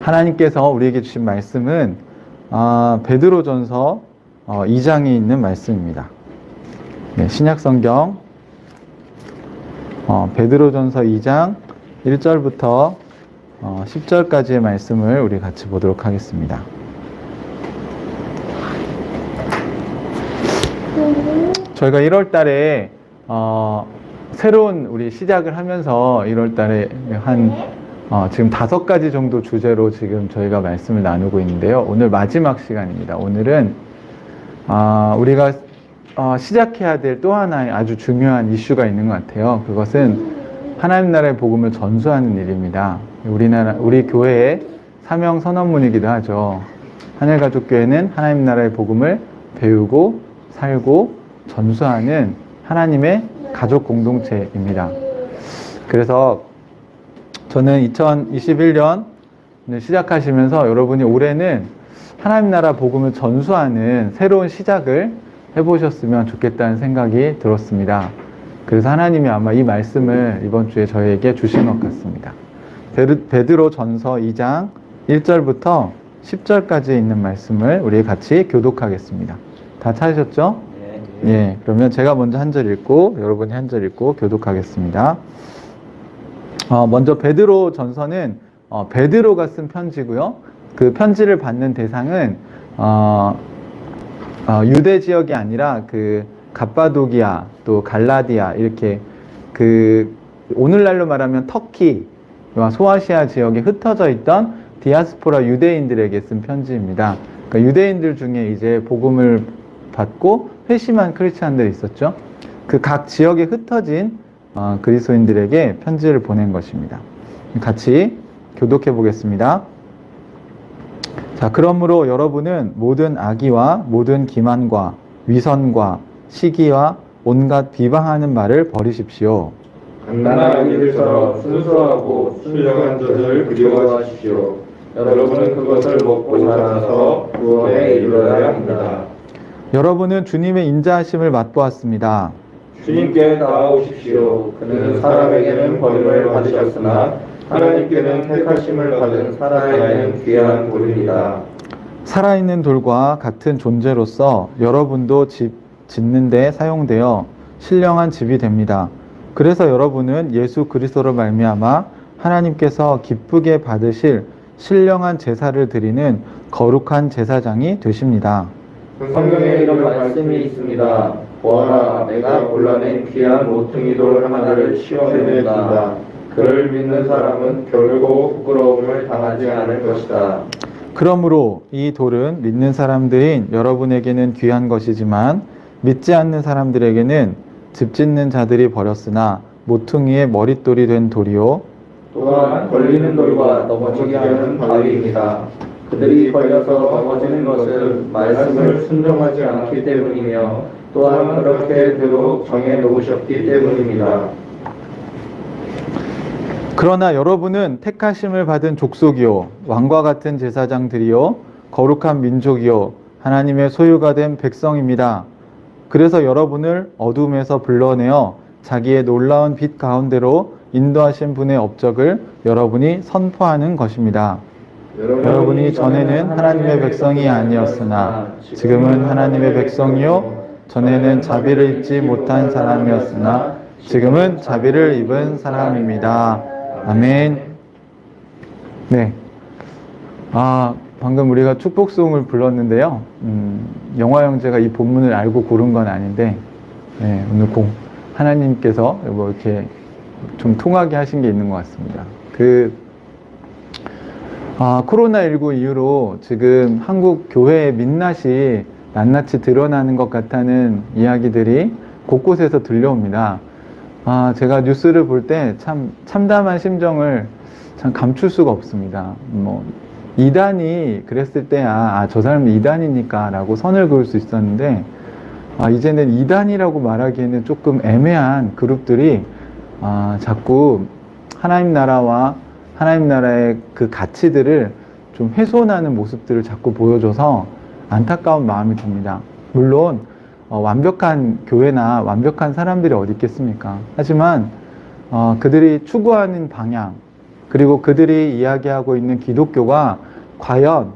하나님께서 우리에게 주신 말씀은 베드로전서 2장에 있는 말씀입니다. 네, 신약성경 베드로전서 2장 1절부터 10절까지의 말씀을 우리 같이 보도록 하겠습니다. 저희가 1월 달에 새로운 우리 시작을 하면서 1월 달에 지금 5가지 정도 주제로 지금 저희가 말씀을 나누고 있는데요. 오늘 마지막 시간입니다. 오늘은 우리가 시작해야 될 또 하나의 아주 중요한 이슈가 있는 것 같아요. 그것은 하나님 나라의 복음을 전수하는 일입니다. 우리 교회의 사명 선언문이기도 하죠. 하늘가족교회는 하나님 나라의 복음을 배우고 살고 전수하는 하나님의 가족 공동체입니다. 그래서 저는 2021년 시작하시면서 여러분이 올해는 하나님 나라 복음을 전수하는 새로운 시작을 해보셨으면 좋겠다는 생각이 들었습니다. 그래서 하나님이 아마 이 말씀을 이번 주에 저희에게 주신 것 같습니다. 베드로 전서 2장 1절부터 10절까지 있는 말씀을 우리 같이 교독하겠습니다. 다 찾으셨죠? 네. 예, 그러면 제가 먼저 한 절 읽고 여러분이 한 절 읽고 교독하겠습니다. 먼저 베드로 전서는 베드로가 쓴 편지고요. 그 편지를 받는 대상은 유대 지역이 아니라 그 갑바도기아 또 갈라디아 이렇게 오늘날로 말하면 터키와 소아시아 지역에 흩어져 있던 디아스포라 유대인들에게 쓴 편지입니다. 그러니까 유대인들 중에 이제 복음을 받고 회심한 크리스찬들이 있었죠. 그 각 지역에 흩어진 그리스도인들에게 편지를 보낸 것입니다. 같이 교독해 보겠습니다. 자, 그러므로 여러분은 모든 악의와 모든 기만과 위선과 시기와 온갖 비방하는 말을 버리십시오. 장난하는 이들처럼 순수하고 순정한 것을 그리워하십시오. 여러분은 그것을 먹고 자라서 구원에 이르러야 합니다. 여러분은 주님의 인자하심을 맛보았습니다. 주님께 나아오십시오. 그는 사람에게는 버림을 받으셨으나 하나님께는 택하심을 받은 살아있는 귀한 돌입니다. 살아있는 돌과 같은 존재로서 여러분도 집 짓는 데 사용되어 신령한 집이 됩니다. 그래서 여러분은 예수 그리스도로 말미암아 하나님께서 기쁘게 받으실 신령한 제사를 드리는 거룩한 제사장이 되십니다. 성경에 이런 말씀이 있습니다. 보아라, 내가 골라낸 귀한 모퉁이 돌 하나를 시험해낸다. 그를 믿는 사람은 결코 부끄러움을 당하지 않을 것이다. 그러므로 이 돌은 믿는 사람들인 여러분에게는 귀한 것이지만 믿지 않는 사람들에게는 집 짓는 자들이 버렸으나 모퉁이의 머릿돌이 된 돌이요 또한 걸리는 돌과 넘어지게 하는 바위입니다. 그들이 걸려서 넘어지는 것은 말씀을 순종하지 않기 때문이며 또한 그렇게 되도록 정해 놓으셨기 때문입니다. 그러나 여러분은 택하심을 받은 족속이요 왕과 같은 제사장들이요 거룩한 민족이요 하나님의 소유가 된 백성입니다. 그래서 여러분을 어둠에서 불러내어 자기의 놀라운 빛 가운데로 인도하신 분의 업적을 여러분이 선포하는 것입니다. 여러분이 전에는 하나님의 백성이 아니었으나 지금은 하나님의 백성이요 전에는 자비를 입지 못한 사람이었으나 지금은 자비를 입은 사람입니다. 아멘. 네. 방금 우리가 축복송을 불렀는데요. 영화 형제가 이 본문을 알고 고른 건 아닌데, 네, 오늘 하나님께서 뭐 이렇게 좀 통하게 하신 게 있는 것 같습니다. 코로나19 이후로 지금 한국 교회의 민낯이 낱낱이 드러나는 것 같다는 이야기들이 곳곳에서 들려옵니다. 제가 뉴스를 볼 때 참 참담한 심정을 참 감출 수가 없습니다. 이단이 그랬을 때야, 저 사람은 이단이니까 라고 선을 그을 수 있었는데, 이제는 이단이라고 말하기에는 조금 애매한 그룹들이, 자꾸 하나님 나라와 하나님 나라의 그 가치들을 좀 훼손하는 모습들을 자꾸 보여줘서 안타까운 마음이 듭니다. 물론, 완벽한 교회나 완벽한 사람들이 어디 있겠습니까? 하지만, 그들이 추구하는 방향, 그리고 그들이 이야기하고 있는 기독교가 과연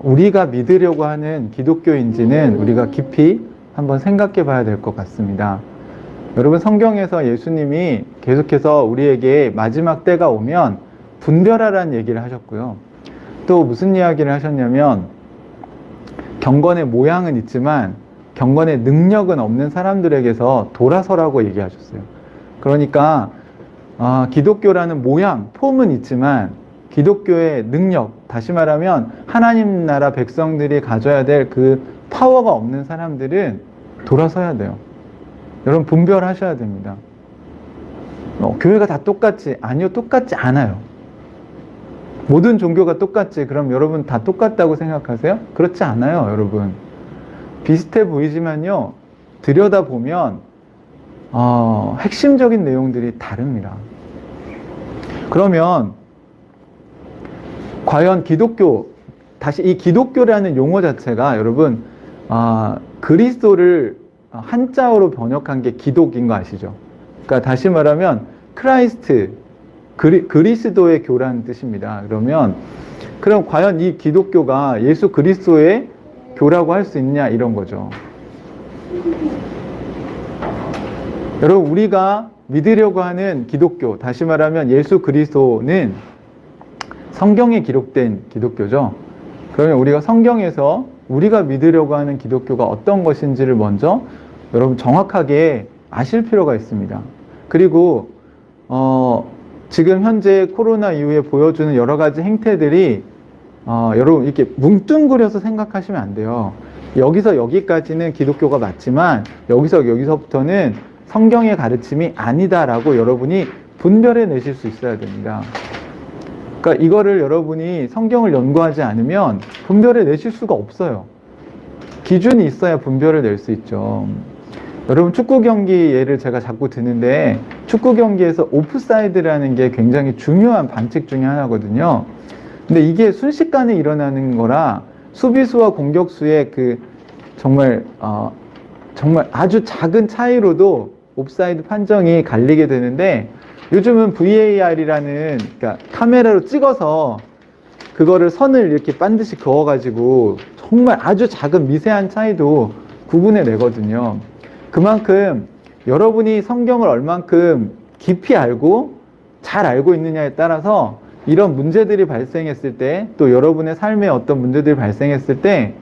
우리가 믿으려고 하는 기독교인지는 우리가 깊이 한번 생각해 봐야 될 것 같습니다. 여러분, 성경에서 예수님이 계속해서 우리에게 마지막 때가 오면 분별하라는 얘기를 하셨고요. 또 무슨 이야기를 하셨냐면 경건의 모양은 있지만 경건의 능력은 없는 사람들에게서 돌아서라고 얘기하셨어요. 그러니까 기독교라는 모양, 폼은 있지만 기독교의 능력, 다시 말하면 하나님 나라 백성들이 가져야 될 그 파워가 없는 사람들은 돌아서야 돼요. 여러분, 분별하셔야 됩니다. 교회가 다 똑같지? 아니요, 똑같지 않아요. 모든 종교가 똑같지? 그럼 여러분 다 똑같다고 생각하세요? 그렇지 않아요, 여러분. 비슷해 보이지만요, 들여다보면 핵심적인 내용들이 다릅니다. 그러면 과연 기독교, 다시 이 기독교라는 용어 자체가 여러분 그리스도를 한자어로 번역한 게 기독인 거 아시죠? 그러니까 다시 말하면 크라이스트, 그리스도의 교라는 뜻입니다. 그럼 과연 이 기독교가 예수 그리스도의 교라고 할 수 있냐, 이런 거죠. 여러분, 우리가 믿으려고 하는 기독교, 다시 말하면 예수 그리스도는 성경에 기록된 기독교죠. 그러면 우리가 성경에서 우리가 믿으려고 하는 기독교가 어떤 것인지를 먼저 여러분 정확하게 아실 필요가 있습니다. 그리고 지금 현재 코로나 이후에 보여주는 여러 가지 행태들이 여러분 이렇게 뭉뚱그려서 생각하시면 안 돼요. 여기서 여기까지는 기독교가 맞지만 여기서부터는 성경의 가르침이 아니다라고 여러분이 분별해 내실 수 있어야 됩니다. 그러니까 이거를 여러분이 성경을 연구하지 않으면 분별해 내실 수가 없어요. 기준이 있어야 분별을 낼 수 있죠. 여러분, 축구 경기 예를 제가 자꾸 드는데 축구 경기에서 오프사이드라는 게 굉장히 중요한 반칙 중에 하나거든요. 근데 이게 순식간에 일어나는 거라 수비수와 공격수의 정말 아주 작은 차이로도 옵사이드 판정이 갈리게 되는데, 요즘은 VAR이라는, 그러니까 카메라로 찍어서 그거를 선을 이렇게 반드시 그어가지고 정말 아주 작은 미세한 차이도 구분해 내거든요. 그만큼 여러분이 성경을 얼만큼 깊이 알고 잘 알고 있느냐에 따라서 이런 문제들이 발생했을 때, 또 여러분의 삶에 어떤 문제들이 발생했을 때,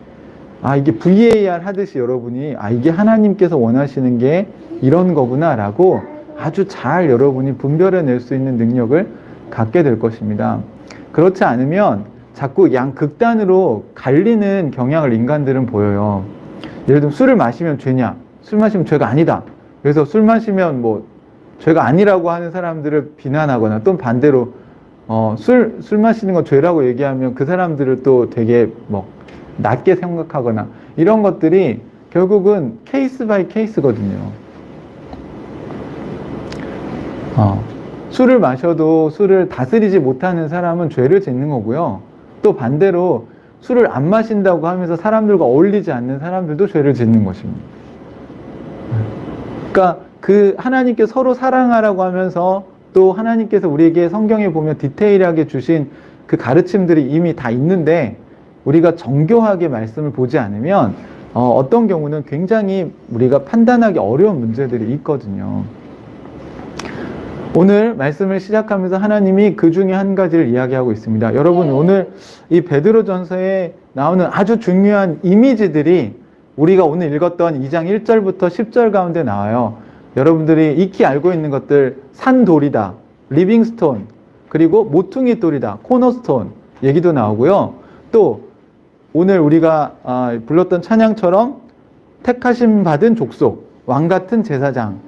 이게 VAR 하듯이 여러분이 이게 하나님께서 원하시는 게 이런 거구나 라고 아주 잘 여러분이 분별해 낼 수 있는 능력을 갖게 될 것입니다. 그렇지 않으면 자꾸 양극단으로 갈리는 경향을 인간들은 보여요. 예를 들면 술을 마시면 죄냐? 술 마시면 죄가 아니다. 그래서 술 마시면 죄가 아니라고 하는 사람들을 비난하거나, 또 반대로 술 마시는 건 죄라고 얘기하면 그 사람들을 또 되게 낮게 생각하거나, 이런 것들이 결국은 케이스 바이 케이스거든요. 술을 마셔도 술을 다스리지 못하는 사람은 죄를 짓는 거고요. 또 반대로 술을 안 마신다고 하면서 사람들과 어울리지 않는 사람들도 죄를 짓는 것입니다. 그러니까 하나님께 서로 사랑하라고 하면서, 또 하나님께서 우리에게 성경에 보면 디테일하게 주신 그 가르침들이 이미 다 있는데 우리가 정교하게 말씀을 보지 않으면 어떤 경우는 굉장히 우리가 판단하기 어려운 문제들이 있거든요. 오늘 말씀을 시작하면서 하나님이 그 중에 한 가지를 이야기하고 있습니다. 여러분, 오늘 이 베드로전서에 나오는 아주 중요한 이미지들이 우리가 오늘 읽었던 2장 1절부터 10절 가운데 나와요. 여러분들이 익히 알고 있는 것들, 산돌이다, 리빙스톤, 그리고 모퉁이 돌이다, 코너스톤 얘기도 나오고요. 또 오늘 우리가 불렀던 찬양처럼 택하심 받은 족속, 왕같은 제사장,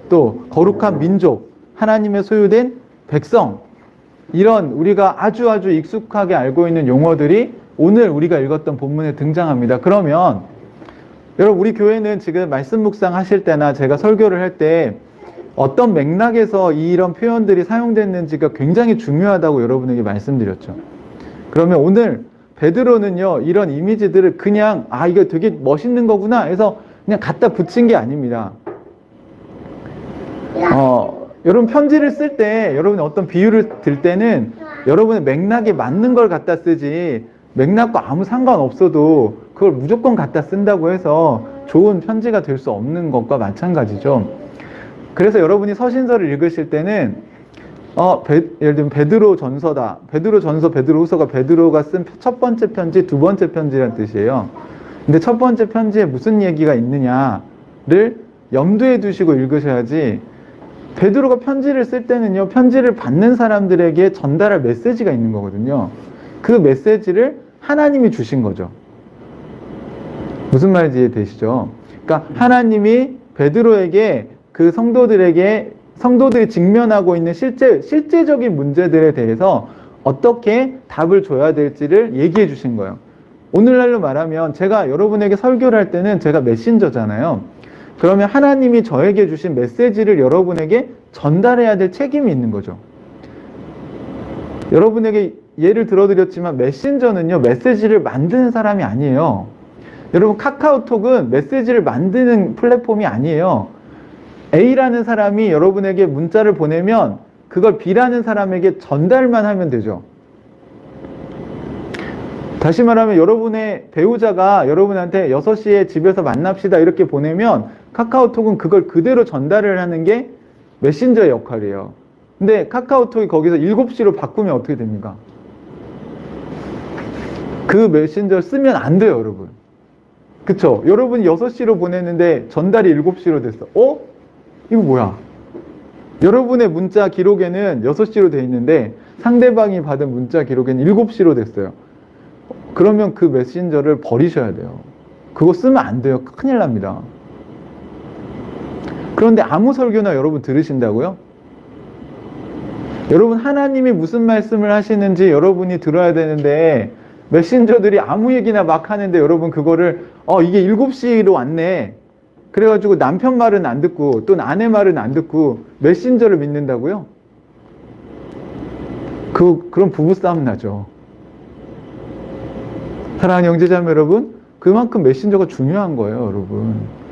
또 거룩한 민족, 하나님의 소유된 백성, 이런 우리가 아주 익숙하게 알고 있는 용어들이 오늘 우리가 읽었던 본문에 등장합니다. 그러면 여러분, 우리 교회는 지금 말씀 묵상 하실 때나 제가 설교를 할 때 어떤 맥락에서 이런 표현들이 사용됐는지가 굉장히 중요하다고 여러분에게 말씀드렸죠. 그러면 오늘 베드로는요, 이런 이미지들을 그냥 이거 되게 멋있는 거구나 해서 그냥 갖다 붙인 게 아닙니다. 여러분 편지를 쓸 때 여러분이 어떤 비유를 들 때는 여러분의 맥락에 맞는 걸 갖다 쓰지 맥락과 아무 상관없어도 그걸 무조건 갖다 쓴다고 해서 좋은 편지가 될 수 없는 것과 마찬가지죠. 그래서 여러분이 서신서를 읽으실 때는 예를 들면 베드로 전서다. 베드로 전서, 베드로 후서가 베드로가 쓴 첫 번째 편지, 두 번째 편지라는 뜻이에요. 근데 첫 번째 편지에 무슨 얘기가 있느냐를 염두에 두시고 읽으셔야지. 베드로가 편지를 쓸 때는요, 편지를 받는 사람들에게 전달할 메시지가 있는 거거든요. 그 메시지를 하나님이 주신 거죠. 무슨 말인지 이해되시죠? 그러니까 하나님이 베드로에게 그 성도들이 직면하고 있는 실제적인 문제들에 대해서 어떻게 답을 줘야 될지를 얘기해 주신 거예요. 오늘날로 말하면 제가 여러분에게 설교를 할 때는 제가 메신저잖아요. 그러면 하나님이 저에게 주신 메시지를 여러분에게 전달해야 될 책임이 있는 거죠. 여러분에게 예를 들어드렸지만 메신저는요, 메시지를 만드는 사람이 아니에요. 여러분 카카오톡은 메시지를 만드는 플랫폼이 아니에요. A라는 사람이 여러분에게 문자를 보내면 그걸 B라는 사람에게 전달만 하면 되죠. 다시 말하면 여러분의 배우자가 여러분한테 6시에 집에서 만납시다 이렇게 보내면 카카오톡은 그걸 그대로 전달을 하는 게 메신저의 역할이에요. 근데 카카오톡이 거기서 7시로 바꾸면 어떻게 됩니까? 그 메신저를 쓰면 안 돼요, 여러분. 그쵸? 여러분이 6시로 보냈는데 전달이 7시로 됐어. 이거 뭐야? 여러분의 문자 기록에는 6시로 돼 있는데 상대방이 받은 문자 기록에는 7시로 됐어요. 그러면 그 메신저를 버리셔야 돼요. 그거 쓰면 안 돼요. 큰일 납니다. 그런데 아무 설교나 여러분 들으신다고요? 여러분 하나님이 무슨 말씀을 하시는지 여러분이 들어야 되는데 메신저들이 아무 얘기나 막 하는데 여러분 그거를 이게 7시로 왔네. 그래가지고 남편 말은 안 듣고 또 아내 말은 안 듣고 메신저를 믿는다고요? 그럼 부부싸움 나죠. 사랑하는 형제자매 여러분, 그만큼 메신저가 중요한 거예요, 여러분.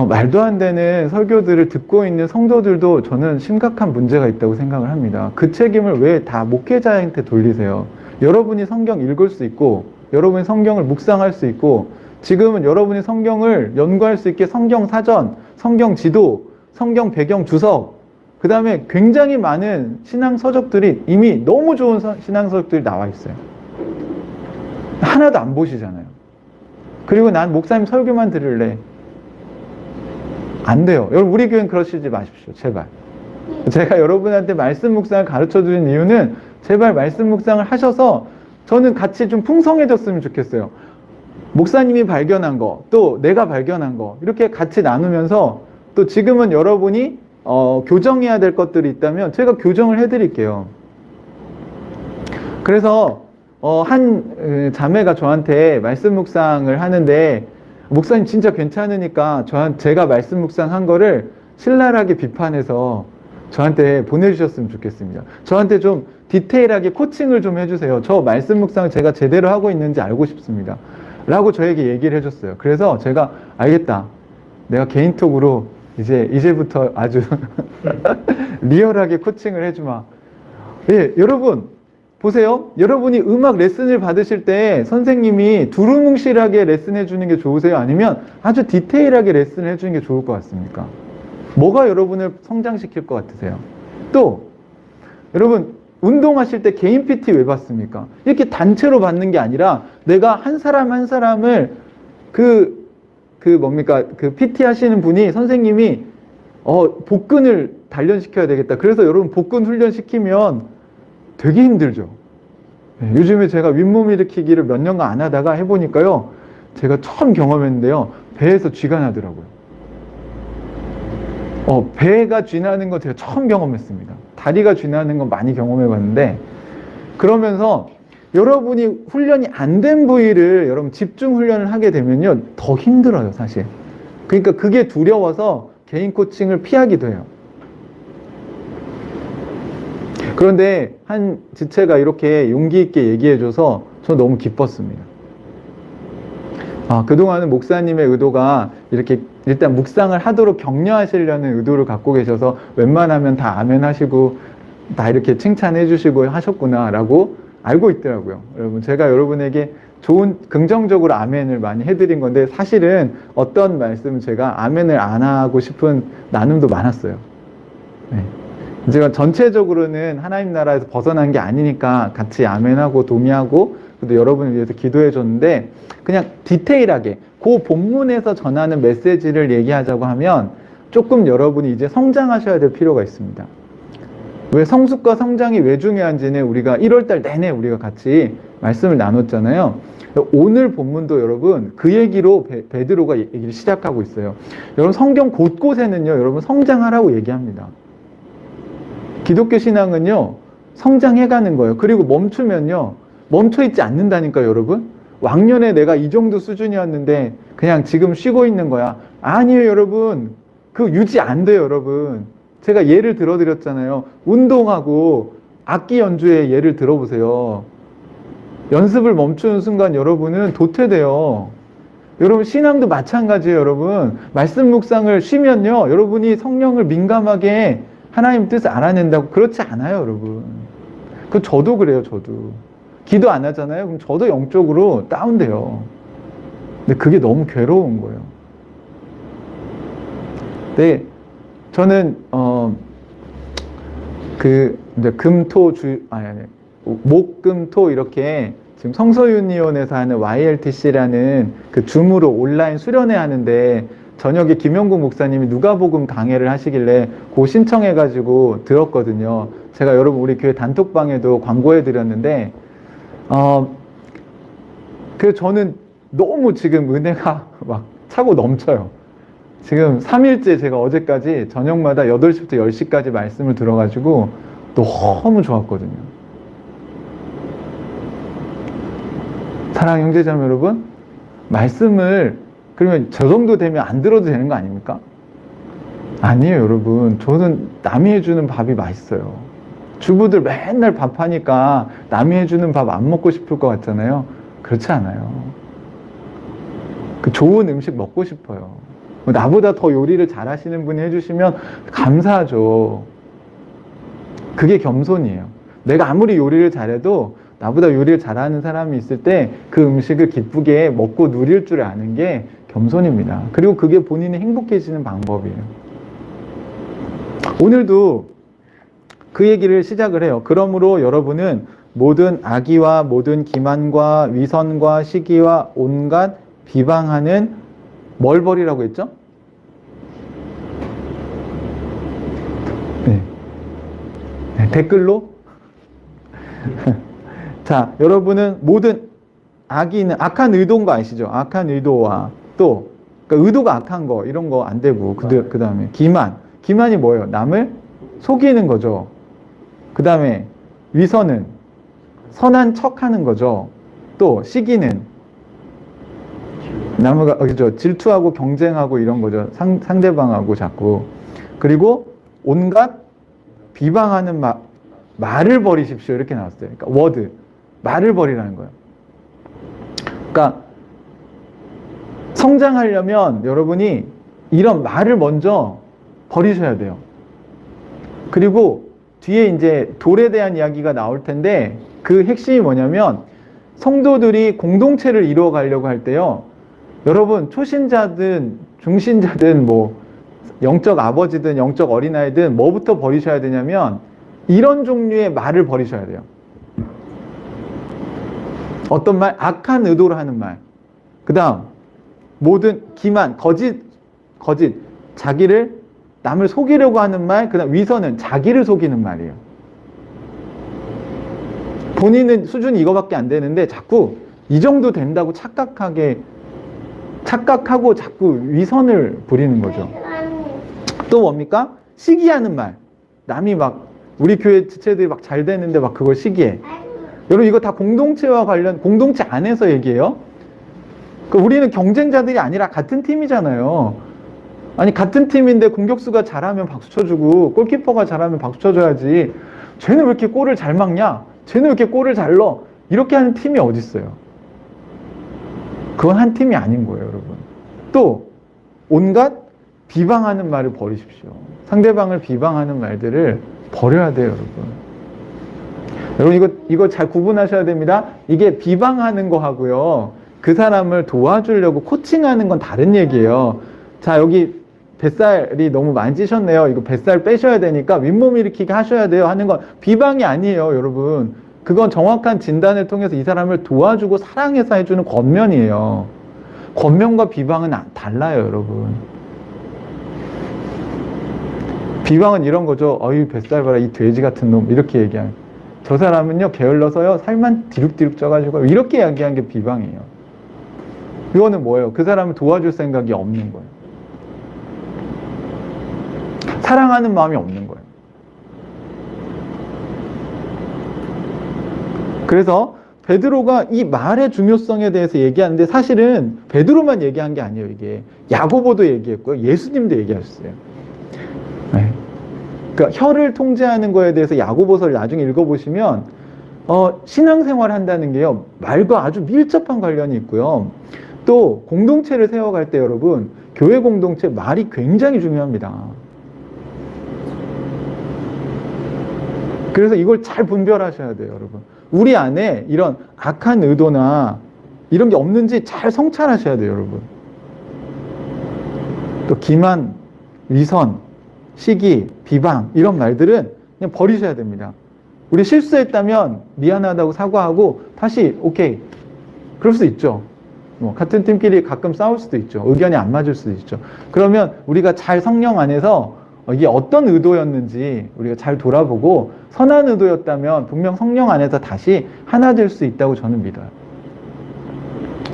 말도 안 되는 설교들을 듣고 있는 성도들도 저는 심각한 문제가 있다고 생각을 합니다. 그 책임을 왜 다 목회자한테 돌리세요? 여러분이 성경 읽을 수 있고 여러분이 성경을 묵상할 수 있고 지금은 여러분이 성경을 연구할 수 있게 성경 사전, 성경 지도, 성경 배경 주석 그 다음에 굉장히 많은 신앙 서적들이 이미 너무 좋은 신앙 서적들이 나와 있어요. 하나도 안 보시잖아요. 그리고 난 목사님 설교만 들을래. 안 돼요. 여러분 우리 교회는 그러시지 마십시오. 제발. 제가 여러분한테 말씀 묵상을 가르쳐 드린 이유는 제발 말씀 묵상을 하셔서 저는 같이 좀 풍성해졌으면 좋겠어요. 목사님이 발견한 거, 또 내가 발견한 거 이렇게 같이 나누면서 또 지금은 여러분이 교정해야 될 것들이 있다면 제가 교정을 해드릴게요. 그래서 한 자매가 저한테 말씀 묵상을 하는데 목사님 진짜 괜찮으니까 제가 말씀 묵상한 거를 신랄하게 비판해서 저한테 보내주셨으면 좋겠습니다. 저한테 좀 디테일하게 코칭을 좀 해주세요. 저 말씀 묵상을 제가 제대로 하고 있는지 알고 싶습니다. 라고 저에게 얘기를 해줬어요. 그래서 제가 알겠다. 내가 개인톡으로 이제부터 아주 리얼하게 코칭을 해주마. 예, 여러분 보세요. 여러분이 음악 레슨을 받으실 때 선생님이 두루뭉실하게 레슨해 주는 게 좋으세요? 아니면 아주 디테일하게 레슨을 해 주는 게 좋을 것 같습니까? 뭐가 여러분을 성장시킬 것 같으세요? 또 여러분 운동하실 때 개인 PT 왜 받습니까? 이렇게 단체로 받는 게 아니라 내가 한 사람 한 사람을 그 PT 하시는 분이 선생님이 복근을 단련시켜야 되겠다. 그래서 여러분 복근 훈련 시키면 되게 힘들죠. 요즘에 제가 윗몸 일으키기를 몇 년간 안 하다가 해보니까요. 제가 처음 경험했는데요. 배에서 쥐가 나더라고요. 배가 쥐나는 거 제가 처음 경험했습니다. 다리가 쥐나는 건 많이 경험해봤는데 그러면서 여러분이 훈련이 안 된 부위를 여러분 집중 훈련을 하게 되면요. 더 힘들어요, 사실. 그러니까 그게 두려워서 개인 코칭을 피하기도 해요. 그런데 한 지체가 이렇게 용기 있게 얘기해줘서 저 너무 기뻤습니다. 그동안은 목사님의 의도가 이렇게 일단 묵상을 하도록 격려하시려는 의도를 갖고 계셔서 웬만하면 다 아멘 하시고 다 이렇게 칭찬해 주시고 하셨구나 라고 알고 있더라고요. 여러분, 제가 여러분에게 좋은 긍정적으로 아멘을 많이 해드린 건데 사실은 어떤 말씀은 제가 아멘을 안 하고 싶은 나눔도 많았어요. 네. 제가 전체적으로는 하나님 나라에서 벗어난 게 아니니까 같이 아멘하고 동의하고 그래도 여러분을 위해서 기도해 줬는데 그냥 디테일하게 그 본문에서 전하는 메시지를 얘기하자고 하면 조금 여러분이 이제 성장하셔야 될 필요가 있습니다. 왜 성숙과 성장이 왜 중요한지는 우리가 1월달 내내 우리가 같이 말씀을 나눴잖아요. 오늘 본문도 여러분 그 얘기로 베드로가 얘기를 시작하고 있어요. 여러분 성경 곳곳에는요 여러분 성장하라고 얘기합니다. 기독교 신앙은요 성장해가는 거예요. 그리고 멈추면요 멈춰있지 않는다니까요 여러분. 왕년에 내가 이 정도 수준이었는데 그냥 지금 쉬고 있는 거야. 아니에요 여러분. 그거 유지 안 돼요 여러분. 제가 예를 들어드렸잖아요. 운동하고 악기 연주의 예를 들어보세요. 연습을 멈추는 순간 여러분은 도태돼요. 여러분 신앙도 마찬가지예요 여러분. 말씀 묵상을 쉬면요 여러분이 성령을 민감하게 하나님 뜻을 알아낸다고 그렇지 않아요 여러분. 그 저도 그래요. 저도 기도 안 하잖아요. 그럼 저도 영적으로 다운돼요. 근데 그게 너무 괴로운 거예요. 네, 저는 이제 목금토 이렇게 지금 성서윤리원에서 하는 YLTC라는 그 줌으로 온라인 수련회 하는데 저녁에 김영국 목사님이 누가복음 강해를 하시길래 그거 신청해가지고 들었거든요. 제가 여러분 우리 교회 단톡방에도 광고해 드렸는데 그래서 저는 너무 지금 은혜가 막 차고 넘쳐요. 지금 3일째 제가 어제까지 저녁마다 8시부터 10시까지 말씀을 들어가지고 너무 좋았거든요. 사랑하는 형제자매 여러분, 말씀을 그러면 저 정도 되면 안 들어도 되는 거 아닙니까? 아니에요 여러분. 저는 남이 해주는 밥이 맛있어요. 주부들 맨날 밥하니까 남이 해주는 밥 안 먹고 싶을 것 같잖아요. 그렇지 않아요. 그 좋은 음식 먹고 싶어요. 나보다 더 요리를 잘 하시는 분이 해주시면 감사하죠. 그게 겸손이에요. 내가 아무리 요리를 잘해도 나보다 요리를 잘하는 사람이 있을 때 그 음식을 기쁘게 먹고 누릴 줄 아는 게 겸손입니다. 그리고 그게 본인이 행복해지는 방법이에요. 오늘도 그 얘기를 시작을 해요. 그러므로 여러분은 모든 악의와 모든 기만과 위선과 시기와 온갖 비방하는 뭘 버리라고 했죠? 네. 댓글로? 자, 여러분은 모든 악의는 악한 의도인 거 아시죠? 악한 의도와 또 그러니까 의도가 악한 거 이런 거 안 되고 그 다음에 기만이 뭐예요? 남을 속이는 거죠. 그 다음에 위선은 선한 척하는 거죠. 또 시기는 남과 그죠? 질투하고 경쟁하고 이런 거죠. 상대방하고 자꾸. 그리고 온갖 비방하는 말을 버리십시오 이렇게 나왔어요. 그러니까 워드 말을 버리라는 거예요. 그러니까 성장하려면 여러분이 이런 말을 먼저 버리셔야 돼요. 그리고 뒤에 이제 돌에 대한 이야기가 나올 텐데 그 핵심이 뭐냐면 성도들이 공동체를 이루어 가려고 할 때요. 여러분 초신자든 중신자든 뭐 영적 아버지든 영적 어린아이든 뭐부터 버리셔야 되냐면 이런 종류의 말을 버리셔야 돼요. 어떤 말? 악한 의도로 하는 말. 그 다음 모든 기만, 거짓 자기를 남을 속이려고 하는 말. 그 다음 위선은 자기를 속이는 말이에요. 본인은 수준이 이거밖에 안 되는데 자꾸 이 정도 된다고 착각하고 자꾸 위선을 부리는 거죠. 또 뭡니까? 시기하는 말. 남이 막 우리 교회 지체들이 막 잘 되는데 막 그걸 시기해. 여러분 이거 다 공동체와 관련 공동체 안에서 얘기해요. 그러니까 우리는 경쟁자들이 아니라 같은 팀이잖아요. 아니 같은 팀인데 공격수가 잘하면 박수 쳐주고 골키퍼가 잘하면 박수 쳐줘야지. 쟤는 왜 이렇게 골을 잘 막냐? 쟤는 왜 이렇게 골을 잘 넣어? 이렇게 하는 팀이 어디 있어요? 그건 한 팀이 아닌 거예요, 여러분. 또 온갖 비방하는 말을 버리십시오. 상대방을 비방하는 말들을 버려야 돼요, 여러분. 여러분, 이거 잘 구분하셔야 됩니다. 이게 비방하는 거 하고요, 그 사람을 도와주려고 코칭하는 건 다른 얘기예요. 자, 여기 뱃살이 너무 만지셨네요. 이거 뱃살 빼셔야 되니까 윗몸 일으키게 하셔야 돼요 하는 건 비방이 아니에요, 여러분. 그건 정확한 진단을 통해서 이 사람을 도와주고 사랑해서 해주는 권면이에요. 권면과 비방은 달라요, 여러분. 비방은 이런 거죠. 어이, 뱃살 봐라, 이 돼지 같은 놈. 이렇게 얘기하면. 저 사람은요, 게을러서요, 살만 디룩디룩 쪄가지고, 이렇게 이야기한 게 비방이에요. 이거는 뭐예요? 그 사람을 도와줄 생각이 없는 거예요. 사랑하는 마음이 없는 거예요. 그래서 베드로가 이 말의 중요성에 대해서 얘기하는데, 사실은 베드로만 얘기한 게 아니에요. 이게 야고보도 얘기했고요, 예수님도 얘기하셨어요. 네. 그러니까 혀를 통제하는 거에 대해서 야고보서를 나중에 읽어보시면 신앙생활 한다는 게요, 말과 아주 밀접한 관련이 있고요. 또 공동체를 세워갈 때 여러분, 교회 공동체 말이 굉장히 중요합니다. 그래서 이걸 잘 분별하셔야 돼요, 여러분. 우리 안에 이런 악한 의도나 이런 게 없는지 잘 성찰하셔야 돼요, 여러분. 또 기만, 위선, 시기, 비방 이런 말들은 그냥 버리셔야 됩니다. 우리 실수했다면 미안하다고 사과하고 다시 오케이, 그럴 수 있죠. 뭐 같은 팀끼리 가끔 싸울 수도 있죠. 의견이 안 맞을 수도 있죠. 그러면 우리가 잘 성령 안에서 이게 어떤 의도였는지 우리가 잘 돌아보고, 선한 의도였다면 분명 성령 안에서 다시 하나 될 수 있다고 저는 믿어요.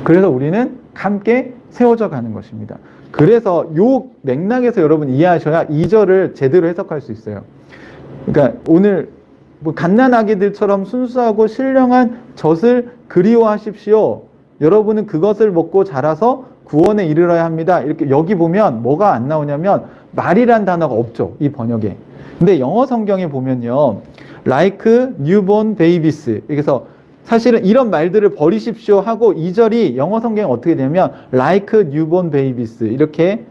그래서 우리는 함께 세워져 가는 것입니다. 그래서 요 맥락에서 여러분 이해하셔야 2절을 제대로 해석할 수 있어요. 그러니까 오늘 뭐 갓난아기들처럼 순수하고 신령한 젖을 그리워하십시오. 여러분은 그것을 먹고 자라서 구원에 이르러야 합니다. 이렇게 여기 보면 뭐가 안 나오냐면 말이란 단어가 없죠, 이 번역에. 근데 영어 성경에 보면요, like newborn babies, 그래서 사실은 이런 말들을 버리십시오 하고 2절이 영어 성경에 어떻게 되냐면 like newborn babies 이렇게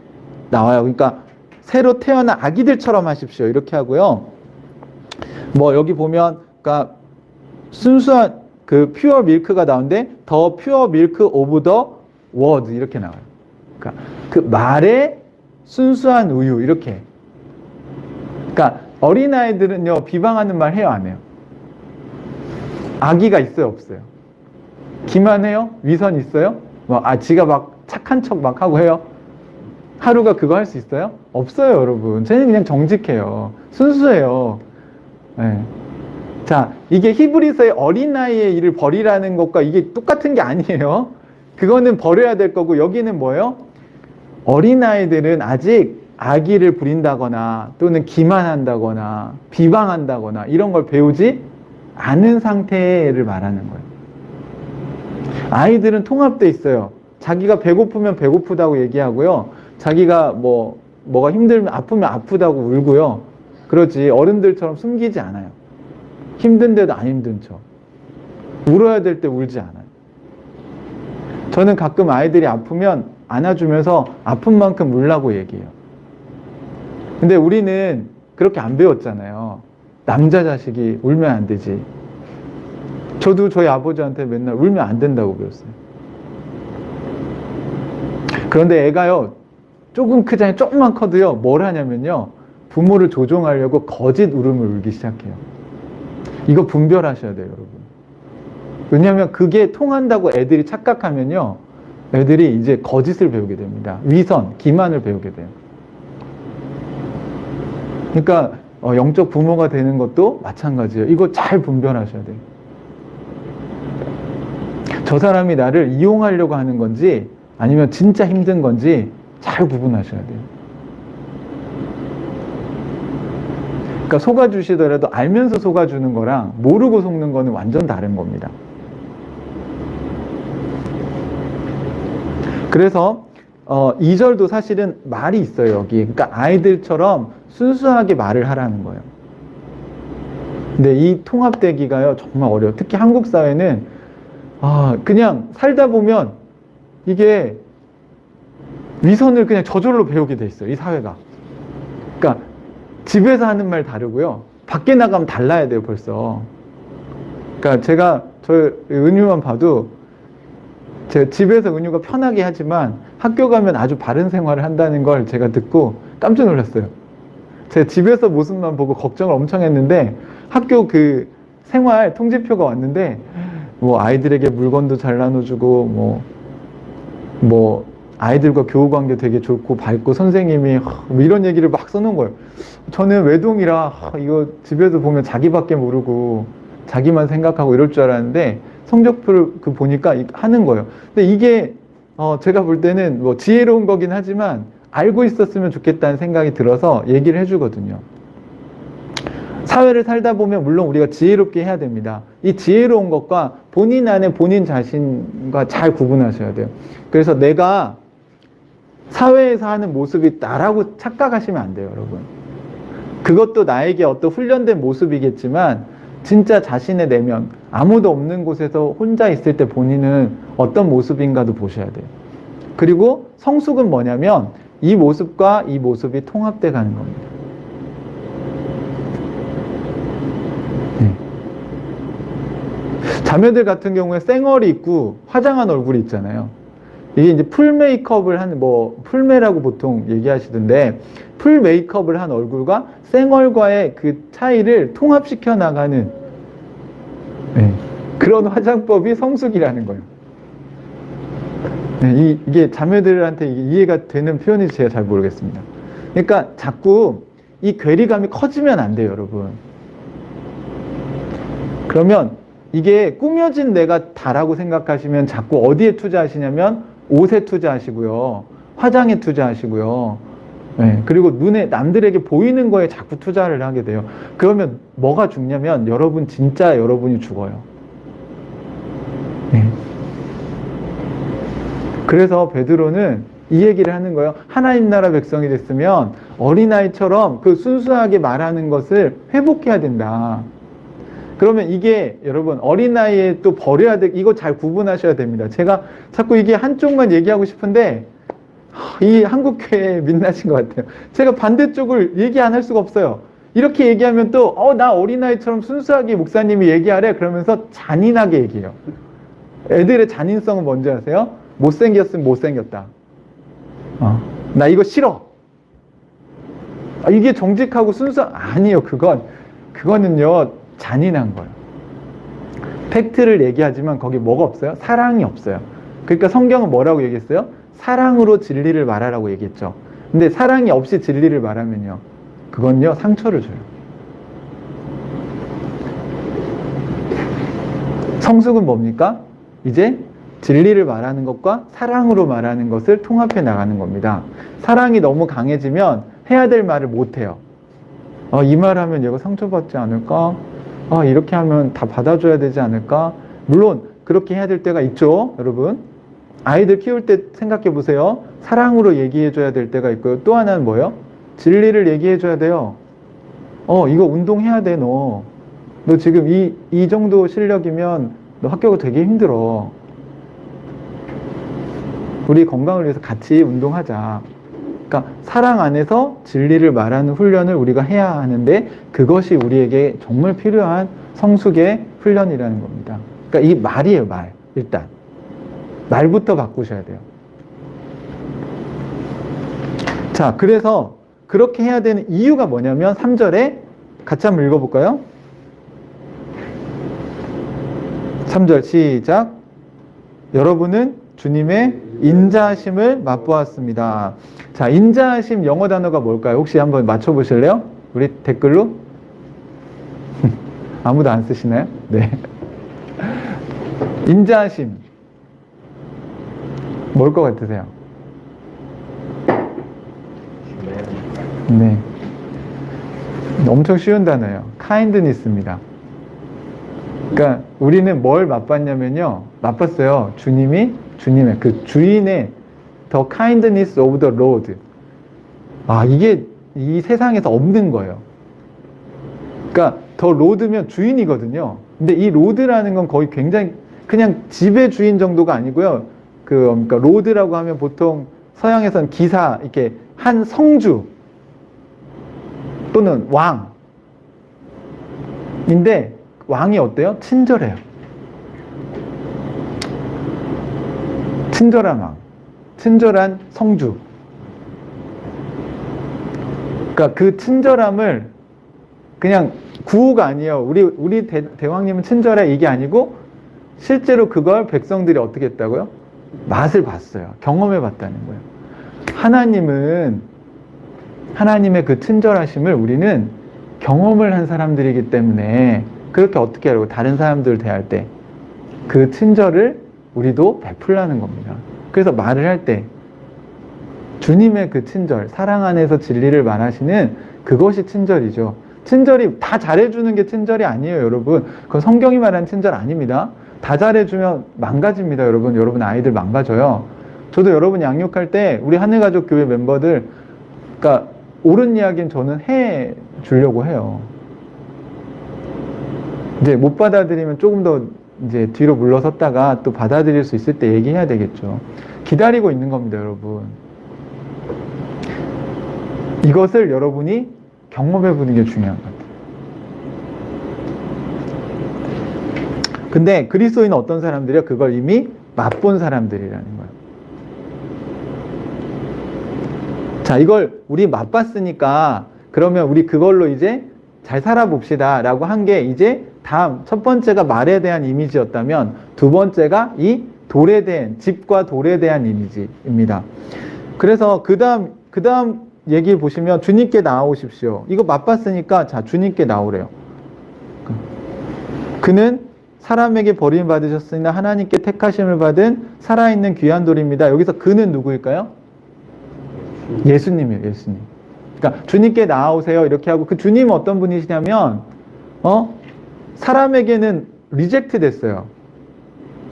나와요. 그러니까 새로 태어난 아기들처럼 하십시오 이렇게 하고요. 뭐 여기 보면 그러니까 순수한 그 pure milk가 나오는데 the pure milk of the word 이렇게 나와요. 그러니까 그 말의 순수한 우유 이렇게. 그러니까 어린아이들은요, 비방하는 말 해요, 안 해요? 악의가 있어요, 없어요? 기만해요? 위선 있어요? 뭐, 지가 막 착한 척 막 하고 해요? 하루가 그거 할 수 있어요? 없어요, 여러분. 쟤는 그냥 정직해요. 순수해요. 네. 자, 이게 히브리서의 어린아이의 일을 버리라는 것과 이게 똑같은 게 아니에요. 그거는 버려야 될 거고, 여기는 뭐예요? 어린아이들은 아직 악의를 부린다거나 또는 기만한다거나 비방한다거나 이런 걸 배우지 않은 상태를 말하는 거예요. 아이들은 통합돼 있어요. 자기가 배고프면 배고프다고 얘기하고요, 자기가 뭐가 힘들면 아프면 아프다고 울고요. 그러지 어른들처럼 숨기지 않아요. 힘든데도 안 힘든 척, 울어야 될 때 울지 않아요. 저는 가끔 아이들이 아프면 안아주면서 아픈 만큼 울라고 얘기해요. 근데 우리는 그렇게 안 배웠잖아요. 남자 자식이 울면 안 되지. 저도 저희 아버지한테 맨날 울면 안 된다고 배웠어요. 그런데 애가요, 조금 크잖아요. 조금만 커도요, 뭘 하냐면요, 부모를 조종하려고 거짓 울음을 울기 시작해요. 이거 분별하셔야 돼요, 여러분. 왜냐하면 그게 통한다고 애들이 착각하면요, 애들이 이제 거짓을 배우게 됩니다. 위선, 기만을 배우게 돼요. 그러니까 영적 부모가 되는 것도 마찬가지예요. 이거 잘 분별하셔야 돼요. 저 사람이 나를 이용하려고 하는 건지 아니면 진짜 힘든 건지 잘 구분하셔야 돼요. 그러니까 속아주시더라도 알면서 속아주는 거랑 모르고 속는 거는 완전 다른 겁니다. 그래서 2절도 사실은 말이 있어요, 여기. 그러니까 아이들처럼 순수하게 말을 하라는 거예요. 근데 이 통합되기가요, 정말 어려워요. 특히 한국 사회는 그냥 살다 보면 이게 위선을 그냥 저절로 배우게 돼 있어요, 이 사회가. 그러니까 집에서 하는 말 다르고요, 밖에 나가면 달라야 돼요, 벌써. 그러니까 제가 저 은유만 봐도 제가 집에서 은유가 편하게 하지만 학교 가면 아주 바른 생활을 한다는 걸 제가 듣고 깜짝 놀랐어요. 제가 집에서 모습만 보고 걱정을 엄청 했는데 학교 그 생활 통지표가 왔는데 뭐 아이들에게 물건도 잘 나눠주고 뭐 아이들과 교우 관계 되게 좋고 밝고 선생님이 뭐 이런 얘기를 막 써놓은 거예요. 저는 외동이라 이거 집에서 보면 자기밖에 모르고 자기만 생각하고 이럴 줄 알았는데 성적표를 보니까 하는 거예요. 근데 이게 제가 볼 때는 뭐 지혜로운 거긴 하지만 알고 있었으면 좋겠다는 생각이 들어서 얘기를 해주거든요. 사회를 살다 보면 물론 우리가 지혜롭게 해야 됩니다. 이 지혜로운 것과 본인 안에 본인 자신과 잘 구분하셔야 돼요. 그래서 내가 사회에서 하는 모습이 나라고 착각하시면 안 돼요, 여러분. 그것도 나에게 어떤 훈련된 모습이겠지만 진짜 자신의 내면, 아무도 없는 곳에서 혼자 있을 때 본인은 어떤 모습인가도 보셔야 돼요. 그리고 성숙은 뭐냐면 이 모습과 이 모습이 통합돼 가는 겁니다. 자매들 같은 경우에 쌩얼이 있고 화장한 얼굴이 있잖아요. 이게 이제 풀 메이크업을 한, 풀메라고 보통 얘기하시던데, 풀 메이크업을 한 얼굴과 쌩얼과의 그 차이를 통합시켜 나가는 그런 화장법이 성숙이라는 거예요. 이게 자매들한테 이해가 되는 표현인지 제가 잘 모르겠습니다. 그러니까 자꾸 이 괴리감이 커지면 안 돼요, 여러분. 그러면 이게 꾸며진 내가 다라고 생각하시면 자꾸 어디에 투자하시냐면 옷에 투자하시고요, 화장에 투자하시고요, 그리고 눈에 남들에게 보이는 거에 자꾸 투자를 하게 돼요. 그러면 뭐가 죽냐면 여러분 진짜 여러분이 죽어요. 그래서 베드로는 이 얘기를 하는 거예요. 하나님 나라 백성이 됐으면 어린아이처럼 그 순수하게 말하는 것을 회복해야 된다. 그러면 이게 여러분 어린아이에 또 버려야 돼. 이거 잘 구분하셔야 됩니다. 제가 자꾸 이게 한쪽만 얘기하고 싶은데 이 한국교회 민낯인 것 같아요. 제가 반대쪽을 얘기 안 할 수가 없어요. 이렇게 얘기하면 또 나 어린아이처럼 순수하게 목사님이 얘기하래 그러면서 잔인하게 얘기해요. 애들의 잔인성은 뭔지 아세요? 못생겼으면 못생겼다. 나 이거 싫어. 이게 정직하고 아니요. 그거는요 잔인한 거예요. 팩트를 얘기하지만 거기 뭐가 없어요? 사랑이 없어요. 그러니까 성경은 뭐라고 얘기했어요? 사랑으로 진리를 말하라고 얘기했죠. 근데 사랑이 없이 진리를 말하면요, 그건요 상처를 줘요. 성숙은 뭡니까? 이제 진리를 말하는 것과 사랑으로 말하는 것을 통합해 나가는 겁니다. 사랑이 너무 강해지면 해야 될 말을 못해요. 이 말 하면 얘가 상처받지 않을까? 이렇게 하면 다 받아줘야 되지 않을까? 물론 그렇게 해야 될 때가 있죠, 여러분. 아이들 키울 때 생각해 보세요. 사랑으로 얘기해 줘야 될 때가 있고요. 또 하나는 뭐예요? 진리를 얘기해 줘야 돼요. 이거 운동해야 돼, 너 지금 이 정도 실력이면 너 학교가 되게 힘들어. 우리 건강을 위해서 같이 운동하자. 그러니까 사랑 안에서 진리를 말하는 훈련을 우리가 해야 하는데 그것이 우리에게 정말 필요한 성숙의 훈련이라는 겁니다. 그러니까 이 말이에요, 말. 일단 말부터 바꾸셔야 돼요. 자, 그래서 그렇게 해야 되는 이유가 뭐냐면 3절에 같이 한번 읽어볼까요? 3절 시작. 여러분은 주님의 인자하심을 맛보았습니다. 자, 인자하심 영어 단어가 뭘까요? 혹시 한번 맞춰보실래요? 우리 댓글로? 아무도 안 쓰시나요? 네. 인자하심 뭘 것 같으세요? 네. 엄청 쉬운 단어예요. kindness입니다. 그러니까 우리는 뭘 맛봤냐면요, 맛봤어요. 주님의 그 주인의 the kindness of the Lord. 이게 이 세상에서 없는 거예요. 그러니까 the Lord면 주인이거든요. 근데 이 Lord라는 건 거의 굉장히 그냥 집의 주인 정도가 아니고요. 그러니까 Lord라고 하면 보통 서양에서는 기사, 이렇게 한 성주 또는 왕인데 왕이 어때요? 친절해요. 친절한 왕, 친절한 성주. 그러니까 그 친절함을 그냥 구호가 아니에요. 우리 대왕님은 친절해 이게 아니고 실제로 그걸 백성들이 어떻게 했다고요? 맛을 봤어요. 경험해 봤다는 거예요. 하나님의 그 친절하심을 우리는 경험을 한 사람들이기 때문에 그렇게 어떻게 하려고 다른 사람들 대할 때 그 친절을 우리도 베풀라는 겁니다. 그래서 말을 할 때 주님의 그 친절, 사랑 안에서 진리를 말하시는 그것이 친절이죠. 친절이 다 잘해주는 게 친절이 아니에요, 여러분. 그건 성경이 말하는 친절 아닙니다. 다 잘해주면 망가집니다, 여러분. 여러분 아이들 망가져요. 저도 여러분 양육할 때 우리 하늘가족 교회 멤버들, 그러니까 옳은 이야기는 저는 해 주려고 해요. 이제 못 받아들이면 조금 더 이제 뒤로 물러섰다가 또 받아들일 수 있을 때 얘기해야 되겠죠. 기다리고 있는 겁니다, 여러분. 이것을 여러분이 경험해 보는 게 중요한 것 같아요. 근데 그리스도인은 어떤 사람들이요? 그걸 이미 맛본 사람들이라는 거예요. 자, 이걸 우리 맛봤으니까 그러면 우리 그걸로 이제 잘 살아봅시다 라고 한 게 이제 다음 첫 번째가 말에 대한 이미지였다면 두 번째가 이 돌에 대한 집과 돌에 대한 이미지입니다. 그래서 그 다음 얘기 보시면 주님께 나오십시오. 이거 맛봤으니까 자 주님께 나오래요. 그는 사람에게 버림받으셨으나 하나님께 택하심을 받은 살아있는 귀한 돌입니다. 여기서 그는 누구일까요? 예수님이에요. 예수님. 그러니까 주님께 나오세요 이렇게 하고 그 주님은 어떤 분이시냐면 사람에게는 리젝트 됐어요.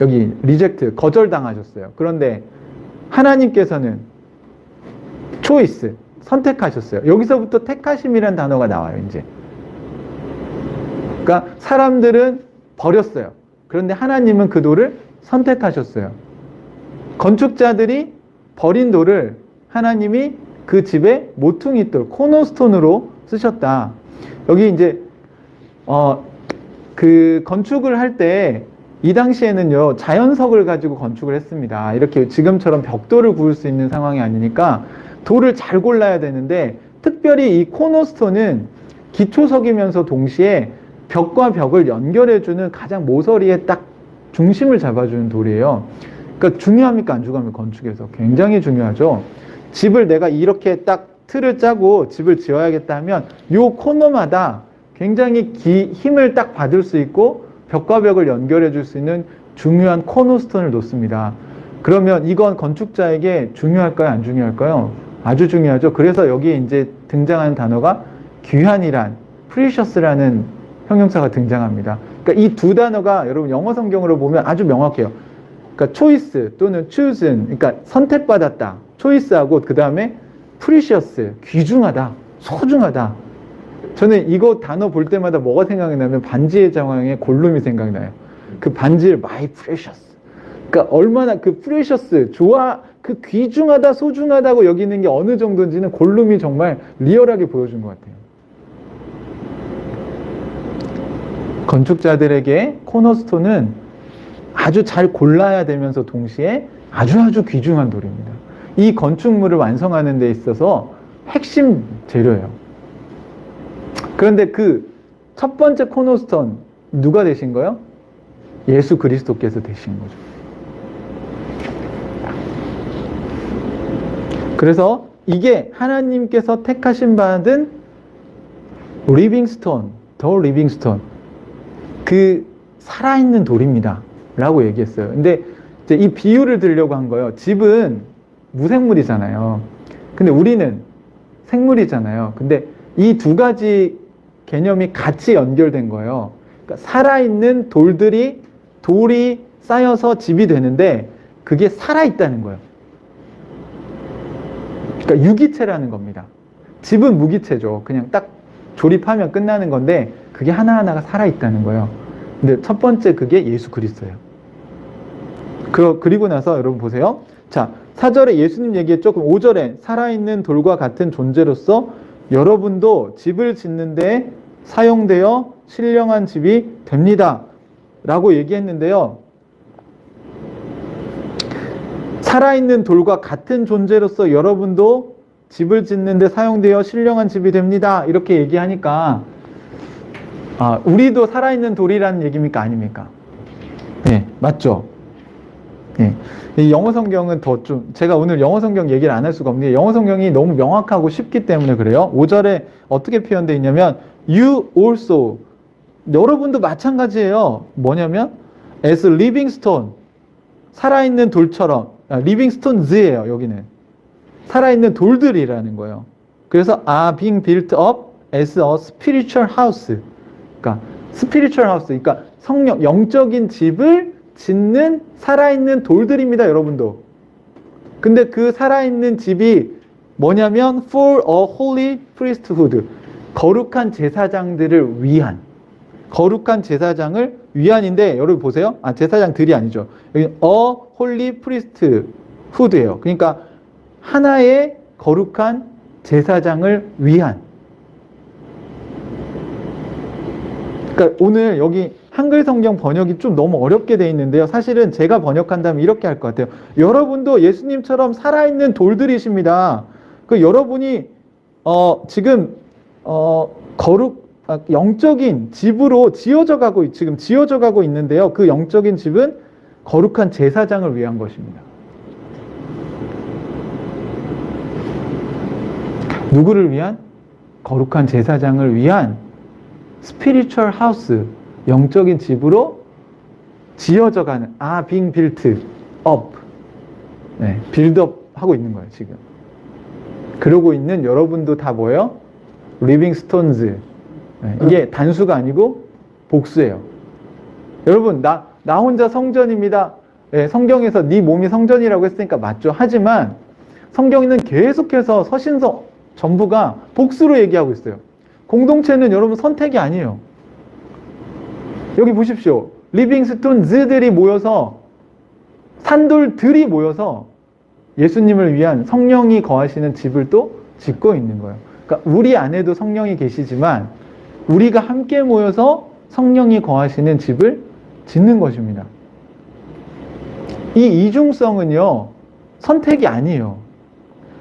여기 리젝트 거절당하셨어요. 그런데 하나님께서는 초이스 선택하셨어요. 여기서부터 택하심이라는 단어가 나와요. 이제 그러니까 사람들은 버렸어요. 그런데 하나님은 그 돌을 선택하셨어요. 건축자들이 버린 돌을 하나님이 그 집의 모퉁이돌, 코너스톤으로 쓰셨다. 여기 이제 그 건축을 할 때 이 당시에는요 자연석을 가지고 건축을 했습니다. 이렇게 지금처럼 벽돌을 구울 수 있는 상황이 아니니까 돌을 잘 골라야 되는데 특별히 이 코너스톤은 기초석이면서 동시에 벽과 벽을 연결해주는 가장 모서리에 딱 중심을 잡아주는 돌이에요. 그러니까 중요합니까 안 중요합니까? 건축에서 굉장히 중요하죠. 집을 내가 이렇게 딱 틀을 짜고 집을 지어야겠다 하면 요 코너마다 굉장히 힘을 딱 받을 수 있고 벽과 벽을 연결해 줄 수 있는 중요한 코너스톤을 놓습니다. 그러면 이건 건축자에게 중요할까요? 안 중요할까요? 아주 중요하죠. 그래서 여기에 이제 등장하는 단어가 귀한이란, precious라는 형용사가 등장합니다. 그러니까 이 두 단어가 여러분 영어 성경으로 보면 아주 명확해요. 그러니까 choice 또는 chosen, 그러니까 선택받았다. choice하고 그 다음에 precious, 귀중하다, 소중하다. 저는 이거 단어 볼 때마다 뭐가 생각이 나면 반지의 제왕의 골룸이 생각나요. 그 반지를 my precious. 그러니까 얼마나 그 precious, 그 귀중하다, 소중하다고 여기는 게 어느 정도인지는 골룸이 정말 리얼하게 보여준 것 같아요. 건축자들에게 코너스톤은 아주 잘 골라야 되면서 동시에 아주 귀중한 돌입니다. 이 건축물을 완성하는 데 있어서 핵심 재료예요. 그런데 그 첫 번째 코너스톤 누가 되신 거예요? 예수 그리스도께서 되신 거죠. 그래서 이게 하나님께서 택하신 받은 리빙스톤, 더 리빙스톤, 그 살아있는 돌입니다 라고 얘기했어요. 근데 이제 이 비유를 들려고 한 거예요. 집은 무생물이잖아요. 근데 우리는 생물이잖아요. 근데 이 두 가지 개념이 같이 연결된 거예요. 그러니까 살아있는 돌이 쌓여서 집이 되는데 그게 살아있다는 거예요. 그러니까 유기체라는 겁니다. 집은 무기체죠. 그냥 딱 조립하면 끝나는 건데 그게 하나하나가 살아있다는 거예요. 근데 첫 번째 그게 예수 그리스도예요. 그리고 나서 여러분 보세요. 자, 4절에 예수님 얘기했죠. 그럼 5절에 살아있는 돌과 같은 존재로서 여러분도 집을 짓는데 사용되어 신령한 집이 됩니다. 라고 얘기했는데요. 살아있는 돌과 같은 존재로서 여러분도 집을 짓는데 사용되어 신령한 집이 됩니다. 이렇게 얘기하니까 우리도 살아있는 돌이라는 얘기입니까? 아닙니까? 네, 맞죠? 네. 이 영어 성경은 제가 오늘 영어 성경 얘기를 안 할 수가 없는 게 영어 성경이 너무 명확하고 쉽기 때문에 그래요. 5절에 어떻게 표현되어 있냐면 You also, 여러분도 마찬가지예요. 뭐냐면 as living stone, 살아있는 돌처럼, living stones예요. 여기는 살아있는 돌들이라는 거예요. 그래서 are being built up as a spiritual house. 그러니까 spiritual house, 그러니까 영적인 집을 짓는 살아있는 돌들입니다, 여러분도. 근데 그 살아있는 집이 뭐냐면 for a holy priesthood, 거룩한 제사장들을 위한, 거룩한 제사장을 위한인데, 여러분 보세요. 제사장들이 아니죠. 여기 a holy priesthood예요. 그러니까 하나의 거룩한 제사장을 위한. 그러니까 오늘 여기 한글 성경 번역이 좀 너무 어렵게 돼 있는데요. 사실은 제가 번역한다면 이렇게 할 것 같아요. 여러분도 예수님처럼 살아있는 돌들이십니다. 여러분이 지금 영적인 집으로 지어져 가고 있는데요. 그 영적인 집은 거룩한 제사장을 위한 것입니다. 누구를 위한? 거룩한 제사장을 위한 스피리추얼 하우스, 영적인 집으로 지어져가는, being built up, 네, 빌드업 하고 있는 거예요, 지금. 그러고 있는 여러분도 다 뭐예요? living stones. 네, 이게 단수가 아니고 복수예요. 여러분, 나 혼자 성전입니다. 네, 성경에서 네 몸이 성전이라고 했으니까 맞죠. 하지만 성경에는 계속해서 서신서 전부가 복수로 얘기하고 있어요. 공동체는 여러분 선택이 아니에요. 여기 보십시오. 리빙스톤즈들이 모여서, 산돌들이 모여서 예수님을 위한 성령이 거하시는 집을 또 짓고 있는 거예요. 그러니까 우리 안에도 성령이 계시지만 우리가 함께 모여서 성령이 거하시는 집을 짓는 것입니다. 이 이중성은요, 선택이 아니에요.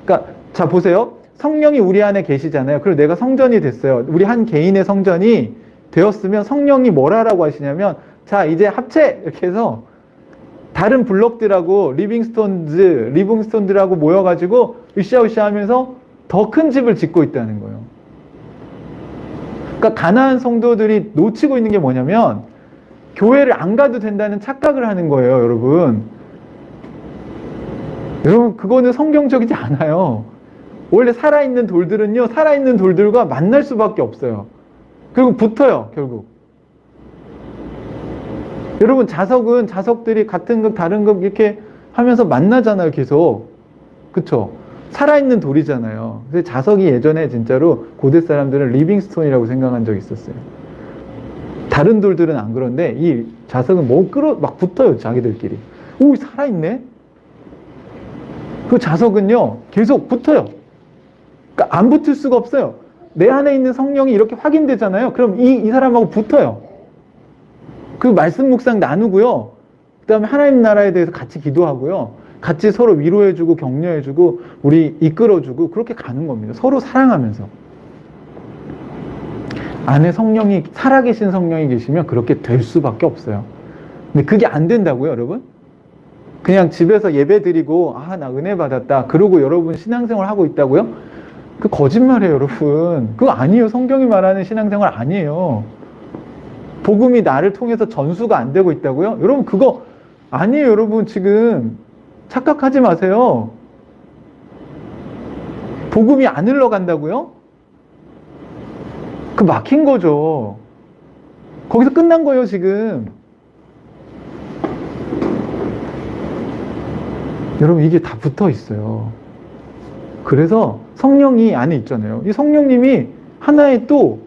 그러니까 자 보세요. 성령이 우리 안에 계시잖아요. 그리고 내가 성전이 됐어요. 우리 한 개인의 성전이 되었으면 성령이 뭐라고 하시냐면, 자 이제 합체! 이렇게 해서 다른 블록들하고 리빙스톤들하고 모여가지고 으쌰으쌰 하면서 더 큰 집을 짓고 있다는 거예요. 그러니까 가나안 성도들이 놓치고 있는 게 뭐냐면 교회를 안 가도 된다는 착각을 하는 거예요, 여러분. 여러분, 그거는 성경적이지 않아요. 원래 살아있는 돌들은요, 살아있는 돌들과 만날 수밖에 없어요. 그리고 붙어요, 결국. 여러분, 자석들이 같은 급, 다른 급 이렇게 하면서 만나잖아요, 계속. 그쵸? 살아있는 돌이잖아요. 그래서 자석이 예전에 진짜로 고대 사람들은 리빙스톤이라고 생각한 적이 있었어요. 다른 돌들은 안 그런데 이 자석은 막 붙어요, 자기들끼리. 오, 살아있네? 그 자석은요, 계속 붙어요. 그러니까 안 붙을 수가 없어요. 내 안에 있는 성령이 이렇게 확인되잖아요. 그럼 이 사람하고 붙어요. 그 말씀 묵상 나누고요. 그 다음에 하나님 나라에 대해서 같이 기도하고요. 같이 서로 위로해주고 격려해주고 우리 이끌어주고 그렇게 가는 겁니다. 서로 사랑하면서. 안에 성령이, 살아계신 성령이 계시면 그렇게 될 수밖에 없어요. 근데 그게 안 된다고요, 여러분? 그냥 집에서 예배 드리고 나 은혜 받았다, 그러고 여러분 신앙생활 하고 있다고요? 그 거짓말이에요, 여러분. 그거 아니에요. 성경이 말하는 신앙생활 아니에요. 복음이 나를 통해서 전수가 안 되고 있다고요? 여러분, 그거 아니에요, 여러분. 지금 착각하지 마세요. 복음이 안 흘러간다고요? 그 막힌 거죠. 거기서 끝난 거예요, 지금. 여러분, 이게 다 붙어 있어요. 그래서 성령이 안에 있잖아요. 이 성령님이 하나의 또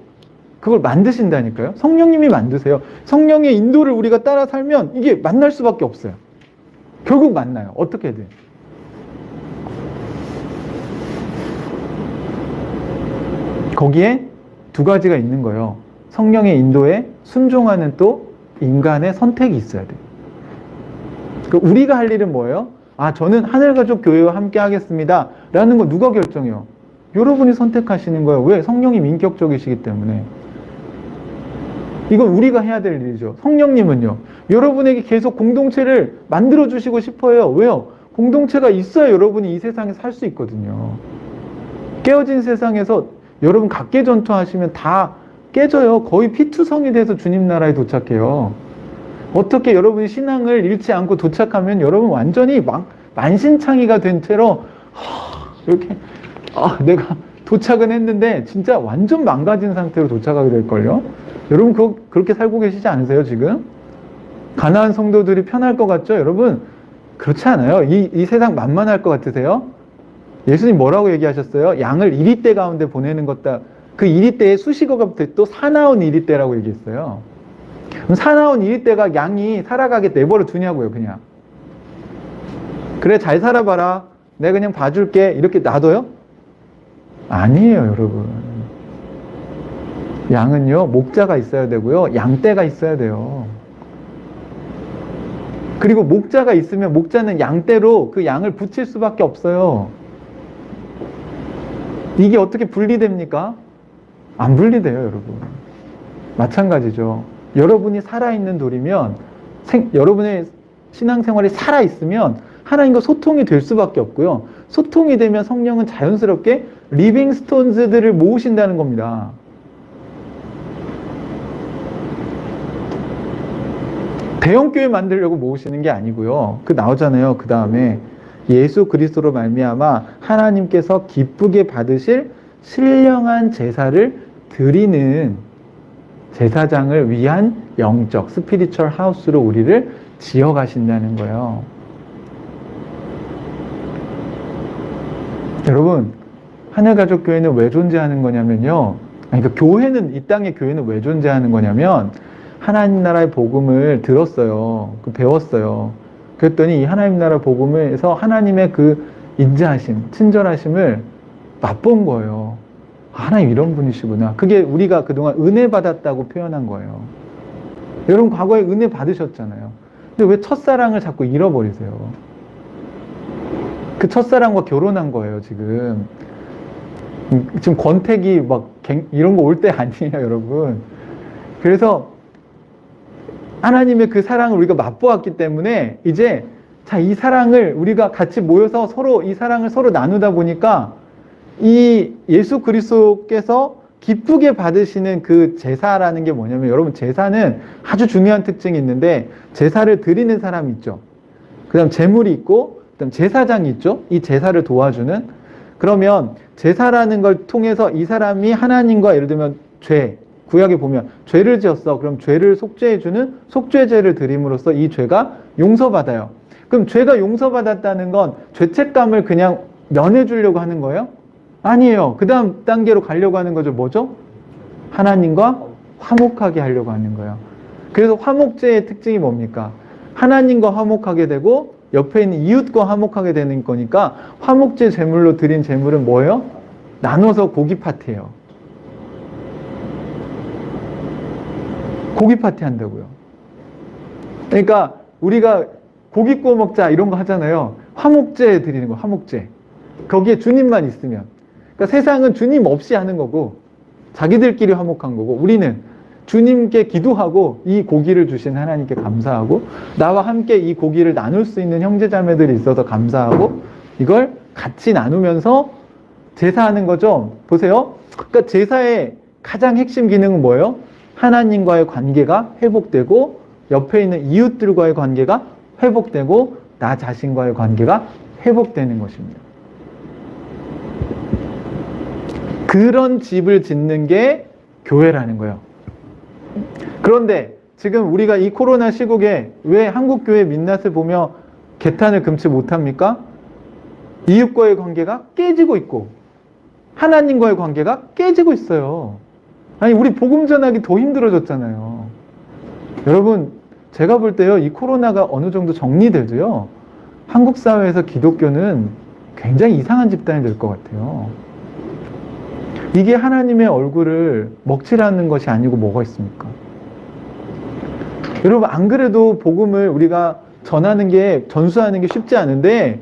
그걸 만드신다니까요. 성령님이 만드세요. 성령의 인도를 우리가 따라 살면 이게 만날 수밖에 없어요. 결국 만나요. 어떻게든. 거기에 두 가지가 있는 거예요. 성령의 인도에 순종하는 또 인간의 선택이 있어야 돼요. 그러니까 우리가 할 일은 뭐예요? 아, 저는 하늘가족 교회와 함께 하겠습니다 라는 거 누가 결정해요? 여러분이 선택하시는 거예요. 왜? 성령이 인격적이시기 때문에. 이건 우리가 해야 될 일이죠. 성령님은요, 여러분에게 계속 공동체를 만들어 주시고 싶어요. 왜요? 공동체가 있어야 여러분이 이 세상에 살 수 있거든요. 깨어진 세상에서 여러분 각계 전투하시면 다 깨져요. 거의 피투성이 돼서 주님 나라에 도착해요. 어떻게 여러분이 신앙을 잃지 않고 도착하면 여러분 완전히 만신창이가 된 채로 이렇게 내가 도착은 했는데 진짜 완전 망가진 상태로 도착하게 될걸요. 여러분 그렇게 살고 계시지 않으세요 지금? 가나안 성도들이 편할 것 같죠? 여러분 그렇지 않아요. 이 세상 만만할 것 같으세요? 예수님 뭐라고 얘기하셨어요? 양을 이리떼 가운데 보내는 것다. 그 이리떼의 수식어가 또 사나운 이리떼라고 얘기했어요. 그럼 사나운 이리떼가 양이 살아가게 내버려 두냐고요, 그냥. 그래, 잘 살아봐라. 내가 그냥 봐줄게. 이렇게 놔둬요? 아니에요, 여러분. 양은요, 목자가 있어야 되고요, 양떼가 있어야 돼요. 그리고 목자가 있으면 목자는 양떼로 그 양을 붙일 수밖에 없어요. 이게 어떻게 분리됩니까? 안 분리돼요, 여러분. 마찬가지죠. 여러분이 살아있는 돌이면, 여러분의 신앙생활이 살아있으면 하나님과 소통이 될 수밖에 없고요. 소통이 되면 성령은 자연스럽게 리빙 스톤즈들을 모으신다는 겁니다. 대형교회 만들려고 모으시는 게 아니고요. 나오잖아요. 그 다음에 예수 그리스도로 말미암아 하나님께서 기쁘게 받으실 신령한 제사를 드리는 제사장을 위한 영적 스피리추얼 하우스로 우리를 지어가신다는 거예요. 여러분, 하늘가족교회는 왜 존재하는 거냐면요. 그러니까 교회는, 이 땅의 교회는 왜 존재하는 거냐면 하나님 나라의 복음을 들었어요. 배웠어요. 그랬더니 이 하나님 나라 복음에서 하나님의 그 인자하심, 친절하심을 맛본 거예요. 하나님 이런 분이시구나. 그게 우리가 그동안 은혜 받았다고 표현한 거예요. 여러분 과거에 은혜 받으셨잖아요. 근데 왜 첫사랑을 자꾸 잃어버리세요? 그 첫사랑과 결혼한 거예요, 지금. 지금 권태기 이런 거 올 때 아니에요, 여러분. 그래서 하나님의 그 사랑을 우리가 맛보았기 때문에 이제 이 사랑을 우리가 같이 모여서 서로 이 사랑을 서로 나누다 보니까 이 예수 그리스도께서 기쁘게 받으시는 그 제사라는 게 뭐냐면, 여러분 제사는 아주 중요한 특징이 있는데, 제사를 드리는 사람이 있죠. 그 다음 제물이 있고, 그 다음 제사장이 있죠. 이 제사를 도와주는. 그러면 제사라는 걸 통해서 이 사람이 하나님과, 예를 들면 구약에 보면 죄를 지었어. 그럼 죄를 속죄해주는 속죄제를 드림으로써 이 죄가 용서받아요. 그럼 죄가 용서받았다는 건 죄책감을 그냥 면해주려고 하는 거예요? 아니에요. 그 다음 단계로 가려고 하는 거죠. 뭐죠? 하나님과 화목하게 하려고 하는 거예요. 그래서 화목제의 특징이 뭡니까? 하나님과 화목하게 되고 옆에 있는 이웃과 화목하게 되는 거니까, 화목제 제물로 드린 제물은 뭐예요? 나눠서 고기 파티예요. 고기 파티 한다고요. 그러니까 우리가 고기 구워 먹자 이런 거 하잖아요. 화목제 드리는 거, 화목제. 거기에 주님만 있으면. 그러니까 세상은 주님 없이 하는 거고 자기들끼리 화목한 거고, 우리는 주님께 기도하고 이 고기를 주신 하나님께 감사하고, 나와 함께 이 고기를 나눌 수 있는 형제자매들이 있어서 감사하고, 이걸 같이 나누면서 제사하는 거죠. 보세요. 그러니까 제사의 가장 핵심 기능은 뭐예요? 하나님과의 관계가 회복되고, 옆에 있는 이웃들과의 관계가 회복되고, 나 자신과의 관계가 회복되는 것입니다. 그런 집을 짓는 게 교회라는 거예요. 그런데 지금 우리가 이 코로나 시국에 왜 한국교회 민낯을 보며 개탄을 금치 못합니까? 이웃과의 관계가 깨지고 있고 하나님과의 관계가 깨지고 있어요. 아니, 우리 복음 전하기 더 힘들어졌잖아요. 여러분, 제가 볼 때요, 이 코로나가 어느 정도 정리돼도요, 한국 사회에서 기독교는 굉장히 이상한 집단이 될 것 같아요. 이게 하나님의 얼굴을 먹칠하는 것이 아니고 뭐가 있습니까? 여러분, 안 그래도 복음을 우리가 전수하는 게 쉽지 않은데,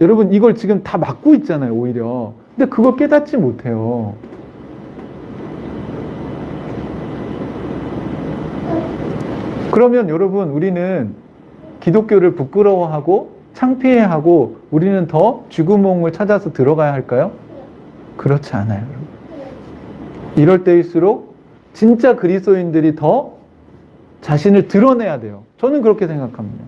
여러분, 이걸 지금 다 막고 있잖아요, 오히려. 근데 그걸 깨닫지 못해요. 그러면 여러분, 우리는 기독교를 부끄러워하고 창피해하고 우리는 더 쥐구멍을 찾아서 들어가야 할까요? 그렇지 않아요, 여러분. 이럴 때일수록 진짜 그리스도인들이 더 자신을 드러내야 돼요. 저는 그렇게 생각합니다.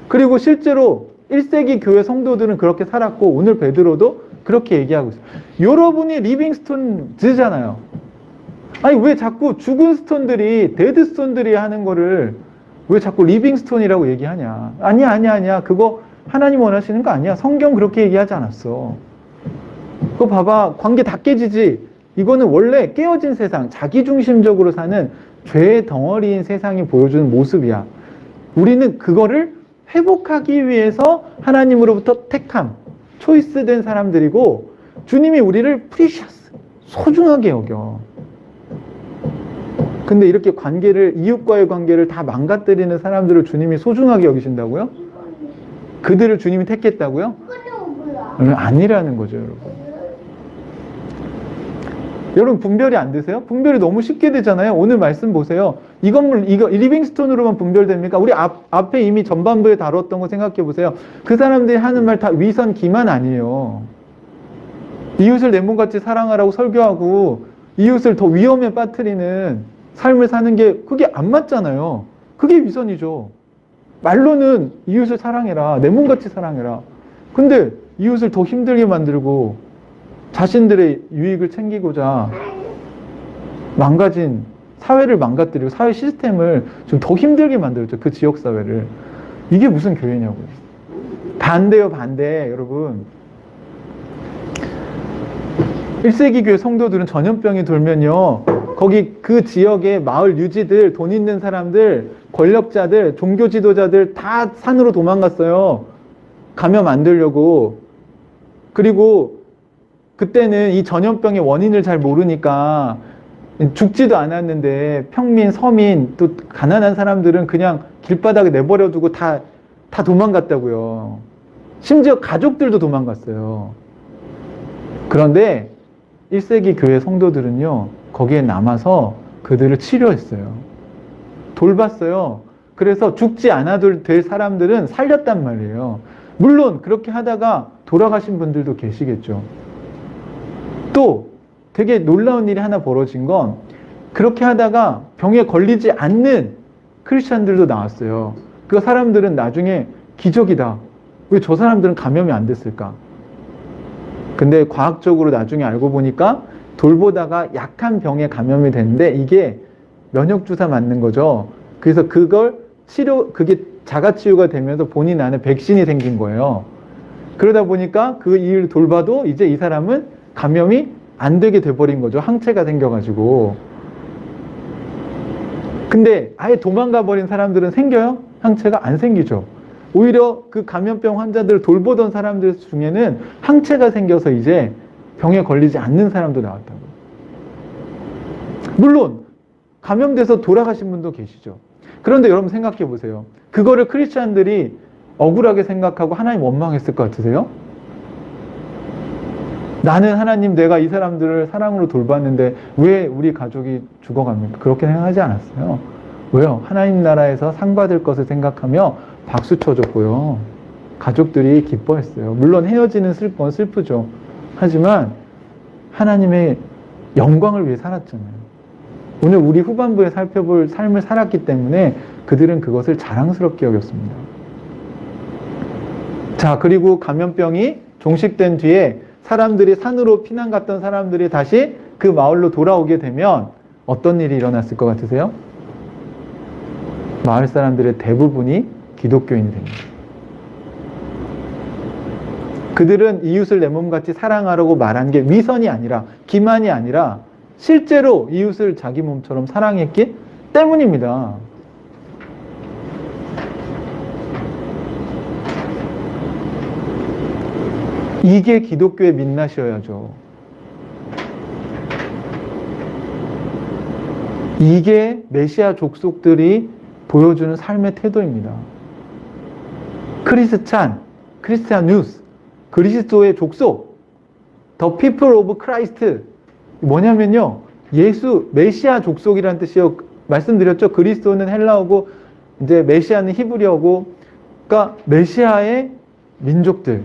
그리고 실제로 1세기 교회 성도들은 그렇게 살았고 오늘 베드로도 그렇게 얘기하고 있어요. 여러분이 리빙스톤즈잖아요. 아니 왜 자꾸 죽은 스톤들이 데드스톤들이 하는 거를 왜 자꾸 리빙스톤이라고 얘기하냐. 아니야. 그거 하나님 원하시는 거 아니야. 성경 그렇게 얘기하지 않았어. 그거 봐봐. 관계 다 깨지지. 이거는 원래 깨어진 세상, 자기중심적으로 사는 죄의 덩어리인 세상이 보여주는 모습이야. 우리는 그거를 회복하기 위해서 하나님으로부터 택함, 초이스된 사람들이고 주님이 우리를 프리셔스, 소중하게 여겨. 근데 이렇게 이웃과의 관계를 다 망가뜨리는 사람들을 주님이 소중하게 여기신다고요? 그들을 주님이 택했다고요? 아니라는 거죠, 여러분. 여러분 분별이 안 되세요? 분별이 너무 쉽게 되잖아요. 오늘 말씀 보세요. 이거 리빙스톤으로만 분별됩니까? 우리 앞에 이미 전반부에 다뤘던 거 생각해 보세요. 그 사람들이 하는 말 다 위선 기만 아니에요. 이웃을 내 몸같이 사랑하라고 설교하고 이웃을 더 위험에 빠뜨리는 삶을 사는 게 그게 안 맞잖아요. 그게 위선이죠. 말로는 이웃을 사랑해라. 내 몸같이 사랑해라. 근데 이웃을 더 힘들게 만들고 자신들의 유익을 챙기고자 사회를 망가뜨리고 사회 시스템을 좀 더 힘들게 만들었죠. 그 지역사회를. 이게 무슨 교회냐고요. 반대요, 반대, 여러분. 1세기 교회 성도들은 전염병이 돌면요. 거기 그 지역의 마을 유지들, 돈 있는 사람들, 권력자들, 종교 지도자들 다 산으로 도망갔어요. 감염 안 되려고. 그리고 그때는 이 전염병의 원인을 잘 모르니까 죽지도 않았는데 평민, 서민, 또 가난한 사람들은 그냥 길바닥에 내버려두고 다 도망갔다고요. 심지어 가족들도 도망갔어요. 그런데 1세기 교회 성도들은요, 거기에 남아서 그들을 치료했어요. 돌봤어요. 그래서 죽지 않아도 될 사람들은 살렸단 말이에요. 물론 그렇게 하다가 돌아가신 분들도 계시겠죠. 또 되게 놀라운 일이 하나 벌어진 건 그렇게 하다가 병에 걸리지 않는 크리스찬들도 나왔어요. 그 사람들은 나중에 기적이다. 왜 저 사람들은 감염이 안 됐을까? 근데 과학적으로 나중에 알고 보니까 돌보다가 약한 병에 감염이 됐는데 이게 면역주사 맞는 거죠. 그래서 그게 자가치유가 되면서 본인 안에 백신이 생긴 거예요. 그러다 보니까 그 일을 돌봐도 이제 이 사람은 감염이 안 되게 돼버린 거죠. 항체가 생겨가지고. 근데 아예 도망가 버린 사람들은 생겨요? 항체가 안 생기죠. 오히려 그 감염병 환자들을 돌보던 사람들 중에는 항체가 생겨서 이제 병에 걸리지 않는 사람도 나왔다고. 물론 감염돼서 돌아가신 분도 계시죠. 그런데 여러분 생각해 보세요. 그거를 크리스찬들이 억울하게 생각하고 하나님 원망했을 것 같으세요? 나는 하나님 내가 이 사람들을 사랑으로 돌봤는데 왜 우리 가족이 죽어갑니까? 그렇게 생각하지 않았어요. 왜요? 하나님 나라에서 상 받을 것을 생각하며 박수 쳐줬고요. 가족들이 기뻐했어요. 물론 헤어지는 건 슬프죠. 하지만 하나님의 영광을 위해 살았잖아요. 오늘 우리 후반부에 살펴볼 삶을 살았기 때문에 그들은 그것을 자랑스럽게 여겼습니다. 자, 그리고 감염병이 종식된 뒤에 사람들이 산으로 피난 갔던 사람들이 다시 그 마을로 돌아오게 되면 어떤 일이 일어났을 것 같으세요? 마을 사람들의 대부분이 기독교인이 됩니다. 그들은 이웃을 내 몸같이 사랑하라고 말한 게 위선이 아니라 기만이 아니라 실제로 이웃을 자기 몸처럼 사랑했기 때문입니다. 이게 기독교의 민낯이어야죠. 이게 메시아 족속들이 보여주는 삶의 태도입니다. 크리스찬 뉴스, 그리스도의 족속, The people of Christ. 뭐냐면요, 메시아 족속이라는 뜻이요. 말씀드렸죠. 그리스도는 헬라어고, 이제 메시아는 히브리어고, 그러니까 메시아의 민족들,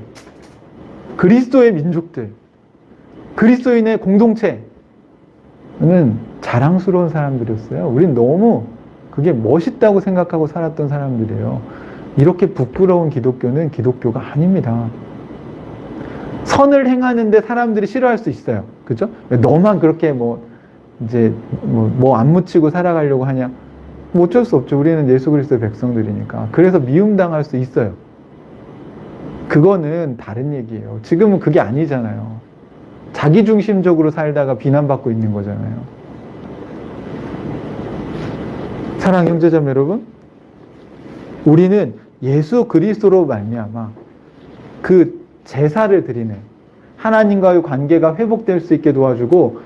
그리스도의 민족들, 그리스도인의 공동체는 자랑스러운 사람들이었어요. 우린 너무 그게 멋있다고 생각하고 살았던 사람들이에요. 이렇게 부끄러운 기독교는 기독교가 아닙니다. 선을 행하는데 사람들이 싫어할 수 있어요. 그죠? 너만 그렇게 이제 안 묻히고 살아가려고 하냐? 어쩔 수 없죠. 우리는 예수 그리스도의 백성들이니까. 그래서 미움당할 수 있어요. 그거는 다른 얘기예요. 지금은 그게 아니잖아요. 자기중심적으로 살다가 비난받고 있는 거잖아요. 사랑하는 형제자매 여러분, 우리는 예수 그리스도로 말미암아 그 제사를 드리는 하나님과의 관계가 회복될 수 있게 도와주고,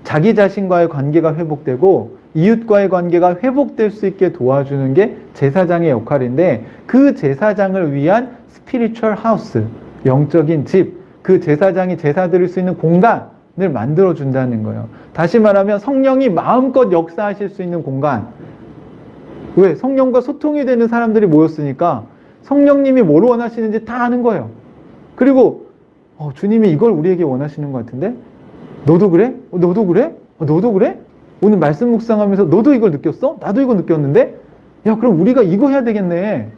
자기 자신과의 관계가 회복되고 이웃과의 관계가 회복될 수 있게 도와주는 게 제사장의 역할인데, 그 제사장을 위한 스피리추얼 하우스, 영적인 집, 그 제사장이 제사 드릴 수 있는 공간을 만들어 준다는 거예요. 다시 말하면 성령이 마음껏 역사하실 수 있는 공간. 왜? 성령과 소통이 되는 사람들이 모였으니까 성령님이 뭘 원하시는지 다 아는 거예요. 그리고 주님이 이걸 우리에게 원하시는 것 같은데? 너도 그래? 너도 그래? 너도 그래? 오늘 말씀 묵상하면서 너도 이걸 느꼈어? 나도 이거 느꼈는데? 야, 그럼 우리가 이거 해야 되겠네.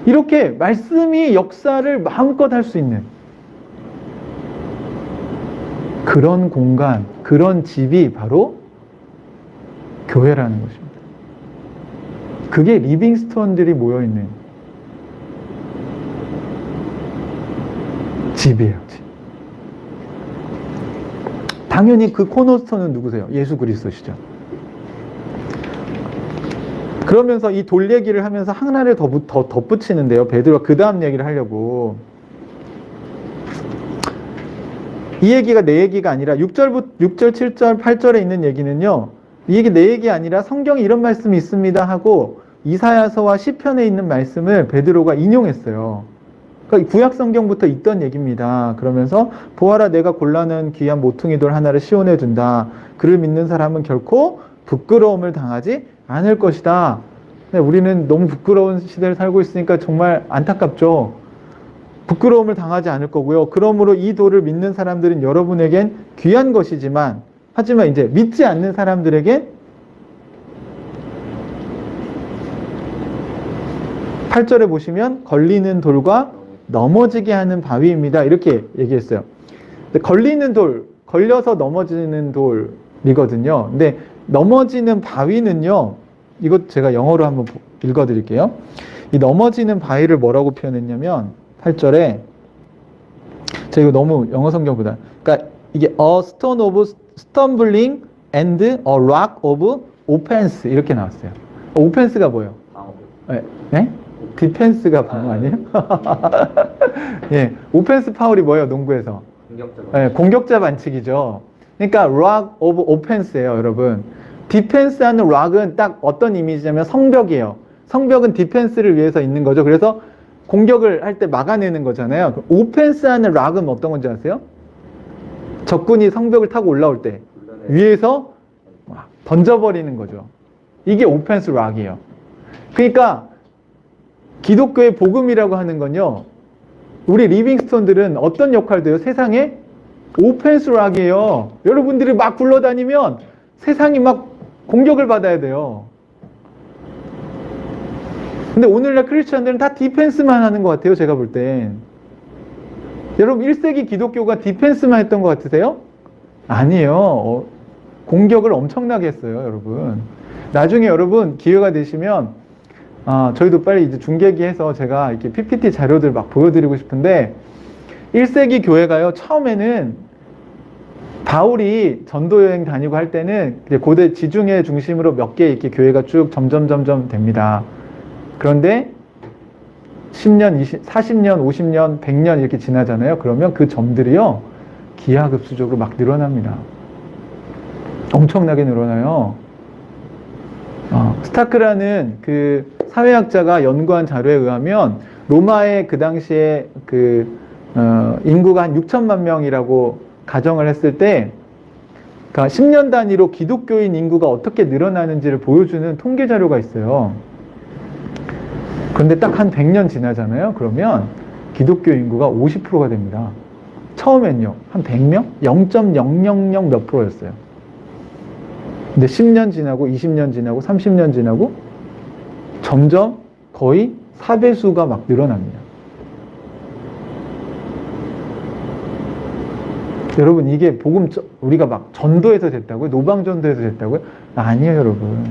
이렇게 말씀이 역사를 마음껏 할 수 있는 그런 공간, 그런 집이 바로 교회라는 것입니다. 그게 리빙스톤들이 모여있는 집이에요. 집. 당연히 그 코너스톤은 누구세요? 예수 그리스도시죠. 그러면서 이 돌 얘기를 하면서 하나를 더 덧붙이는데요. 베드로가 그 다음 얘기를 하려고. 이 얘기가 내 얘기가 아니라 6절, 7절, 8절에 있는 얘기는요. 이 얘기 내 얘기 아니라 성경에 이런 말씀이 있습니다 하고 이사야서와 시편에 있는 말씀을 베드로가 인용했어요. 그러니까 구약 성경부터 있던 얘기입니다. 그러면서 보아라, 내가 골라낸 귀한 모퉁이 돌 하나를 시온에 둔다. 그를 믿는 사람은 결코 부끄러움을 당하지 않을 것이다. 우리는 너무 부끄러운 시대를 살고 있으니까 정말 안타깝죠. 부끄러움을 당하지 않을 거고요. 그러므로 이 돌을 믿는 사람들은 여러분에겐 귀한 것이지만, 하지만 이제 믿지 않는 사람들에겐 8절에 보시면 걸리는 돌과 넘어지게 하는 바위입니다. 이렇게 얘기했어요. 근데 걸리는 돌, 걸려서 넘어지는 돌이거든요. 근데 넘어지는 바위는요, 이것 제가 영어로 한번 읽어드릴게요. 이 넘어지는 바위를 뭐라고 표현했냐면 8절에, 제가 이거 너무 영어 성경보다, 그러니까 이게 a stone of stumbling and a rock of offense 이렇게 나왔어요. 오펜스가 뭐예요? 방어. 네? 디펜스가 방어 아니에요? 예, 오펜스 파울이 뭐예요? 농구에서? 공격자. 네, 공격자 반칙이죠. 그러니까 rock of offense예요, 여러분. 디펜스하는 락은 딱 어떤 이미지냐면 성벽이에요. 성벽은 디펜스를 위해서 있는 거죠. 그래서 공격을 할 때 막아내는 거잖아요. 오펜스하는 락은 어떤 건지 아세요? 적군이 성벽을 타고 올라올 때 위에서 던져버리는 거죠. 이게 오펜스 락이에요. 그러니까 기독교의 복음이라고 하는 건요, 우리 리빙스톤들은 어떤 역할도 해요? 세상에 오펜스 락이에요. 여러분들이 막 굴러다니면 세상이 막 공격을 받아야 돼요. 근데 오늘날 크리스천들은 다 디펜스만 하는 것 같아요. 제가 볼 땐. 여러분 1세기 기독교가 디펜스만 했던 것 같으세요? 아니에요. 공격을 엄청나게 했어요, 여러분. 나중에 여러분 기회가 되시면 저희도 빨리 이제 중계기해서 제가 이렇게 PPT 자료들 막 보여드리고 싶은데, 1세기 교회가요, 처음에는 바울이 전도여행 다니고 할 때는 고대 지중해 중심으로 몇 개 이렇게 교회가 쭉 점점 됩니다. 그런데 10년, 40년, 50년, 100년 이렇게 지나잖아요. 그러면 그 점들이요, 기하급수적으로 막 늘어납니다. 엄청나게 늘어나요. 스타크라는 그 사회학자가 연구한 자료에 의하면 로마의 그 당시에 인구가 한 6천만 명이라고 가정을 했을 때, 그러니까 10년 단위로 기독교인 인구가 어떻게 늘어나는지를 보여주는 통계 자료가 있어요. 그런데 딱 한 100년 지나잖아요. 그러면 기독교 인구가 50%가 됩니다. 처음엔요, 한 100명? 0.000 몇 프로였어요. 근데 10년 지나고 20년 지나고 30년 지나고 점점 거의 4배수가 막 늘어납니다. 여러분, 이게 복음 우리가 막 전도해서 됐다고요? 노방전도해서 됐다고요? 아니에요, 여러분.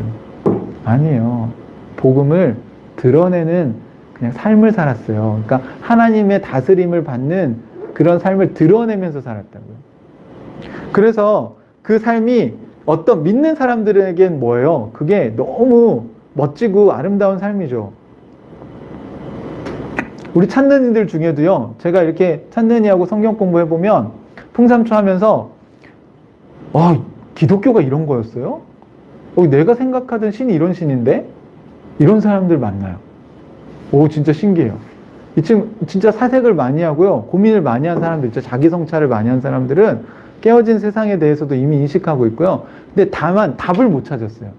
아니에요. 복음을 드러내는 그냥 삶을 살았어요. 그러니까 하나님의 다스림을 받는 그런 삶을 드러내면서 살았다고요. 그래서 그 삶이 어떤 믿는 사람들에겐 뭐예요? 그게 너무 멋지고 아름다운 삶이죠. 우리 찬는이들 중에도요, 제가 이렇게 찬는이하고 성경 공부해보면 풍삼초 하면서 기독교가 이런 거였어요? 내가 생각하던 신이 이런 신인데? 이런 사람들 만나요. 진짜 신기해요. 이 친구 진짜 사색을 많이 하고요, 고민을 많이 한 사람들 있죠. 자기 성찰을 많이 한 사람들은 깨어진 세상에 대해서도 이미 인식하고 있고요. 근데 다만 답을 못 찾았어요.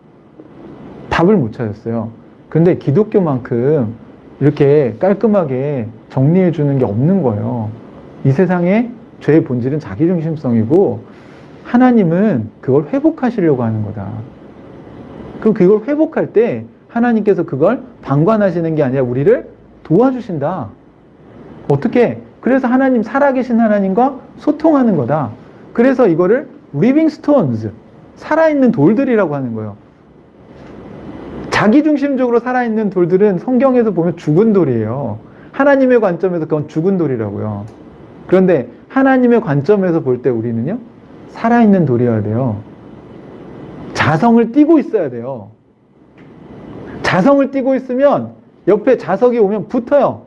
답을 못 찾았어요. 근데 기독교만큼 이렇게 깔끔하게 정리해 주는 게 없는 거예요. 이 세상에 죄의 본질은 자기중심성이고 하나님은 그걸 회복하시려고 하는 거다. 그럼 그걸 회복할 때 하나님께서 그걸 방관하시는 게 아니라 우리를 도와주신다. 어떻게? 그래서 하나님, 살아계신 하나님과 소통하는 거다. 그래서 이거를 living stones, 살아있는 돌들이라고 하는 거예요. 자기중심적으로 살아있는 돌들은 성경에서 보면 죽은 돌이에요. 하나님의 관점에서 그건 죽은 돌이라고요. 그런데 하나님의 관점에서 볼 때 우리는요, 살아있는 돌이어야 돼요. 자성을 띠고 있어야 돼요. 자성을 띠고 있으면 옆에 자석이 오면 붙어요.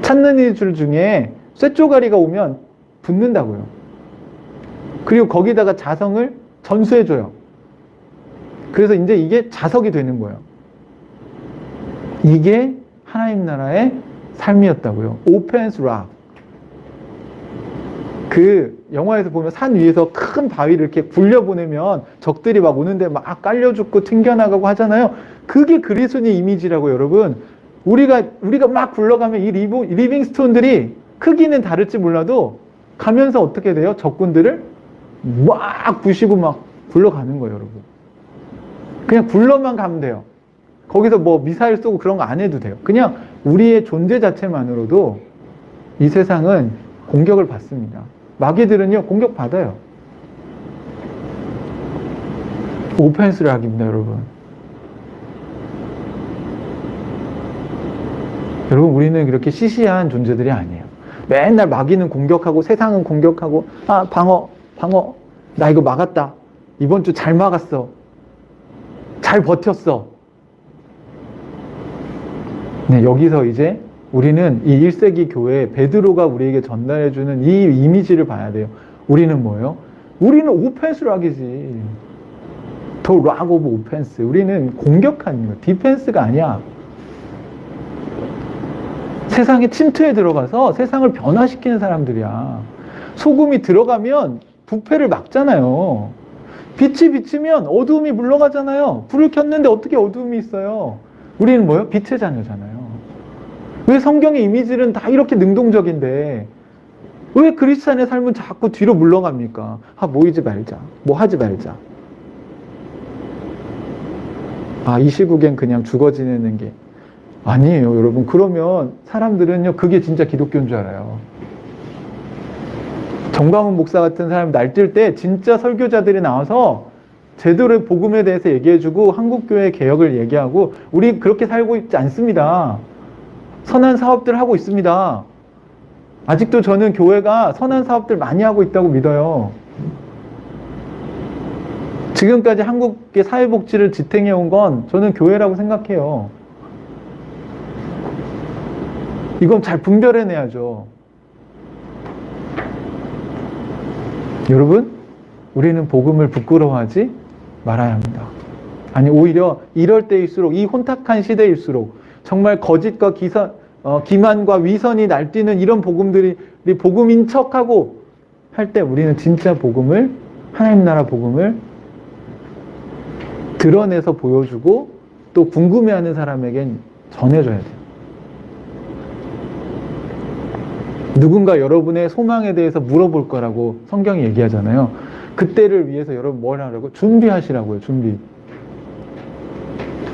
찾는 이들 중에 쇠쪼가리가 오면 붙는다고요. 그리고 거기다가 자성을 전수해줘요. 그래서 이제 이게 자석이 되는 거예요. 이게 하나님 나라의 삶이었다고요. 오펜스 락. 그 영화에서 보면 산 위에서 큰 바위를 이렇게 굴려보내면 적들이 막 오는데 막 깔려 죽고 튕겨나가고 하잖아요. 그게 그리스도의 이미지라고. 여러분, 우리가 막 굴러가면 이 리빙스톤들이 크기는 다를지 몰라도 가면서 어떻게 돼요? 적군들을 막 부시고 막 굴러가는 거예요, 여러분. 그냥 굴러만 가면 돼요. 거기서 뭐 미사일 쏘고 그런 거 안 해도 돼요. 그냥 우리의 존재 자체만으로도 이 세상은 공격을 받습니다. 마귀들은요, 공격받아요. 오펜스를 하기입니다, 여러분. 여러분, 우리는 그렇게 시시한 존재들이 아니에요. 맨날 마귀는 공격하고 세상은 공격하고, 방어. 나 이거 막았다. 이번 주 잘 막았어. 잘 버텼어. 네, 여기서 이제 우리는 이 1세기 교회 베드로가 우리에게 전달해주는 이 이미지를 봐야 돼요. 우리는 뭐예요? 우리는 오펜스 락이지. 더 락 오브 오펜스. 우리는 공격하는 거. 디펜스가 아니야. 세상에 침투해 들어가서 세상을 변화시키는 사람들이야. 소금이 들어가면 부패를 막잖아요. 빛이 비치면 어두움이 물러가잖아요. 불을 켰는데 어떻게 어두움이 있어요? 우리는 뭐예요? 빛의 자녀잖아요. 왜 성경의 이미지는 다 이렇게 능동적인데 왜 크리스찬의 삶은 자꾸 뒤로 물러갑니까? 모이지 말자. 뭐 하지 말자. 이 시국엔 그냥 죽어 지내는 게 아니에요, 여러분. 그러면 사람들은요, 그게 진짜 기독교인 줄 알아요. 정광훈 목사 같은 사람 날뛸 때 진짜 설교자들이 나와서 제대로 복음에 대해서 얘기해주고 한국교회 개혁을 얘기하고, 우리 그렇게 살고 있지 않습니다. 선한 사업들 하고 있습니다. 아직도 저는 교회가 선한 사업들 많이 하고 있다고 믿어요. 지금까지 한국의 사회복지를 지탱해온 건 저는 교회라고 생각해요. 이건 잘 분별해내야죠. 여러분, 우리는 복음을 부끄러워하지 말아야 합니다. 아니, 오히려 이럴 때일수록, 이 혼탁한 시대일수록 정말 거짓과 기만과 위선이 날뛰는 이런 복음들이 복음인 척하고 할 때 우리는 진짜 복음을, 하나님 나라 복음을 드러내서 보여주고 또 궁금해하는 사람에겐 전해줘야 돼요. 누군가 여러분의 소망에 대해서 물어볼 거라고 성경이 얘기하잖아요. 그때를 위해서 여러분 뭘 하라고? 준비하시라고요. 준비.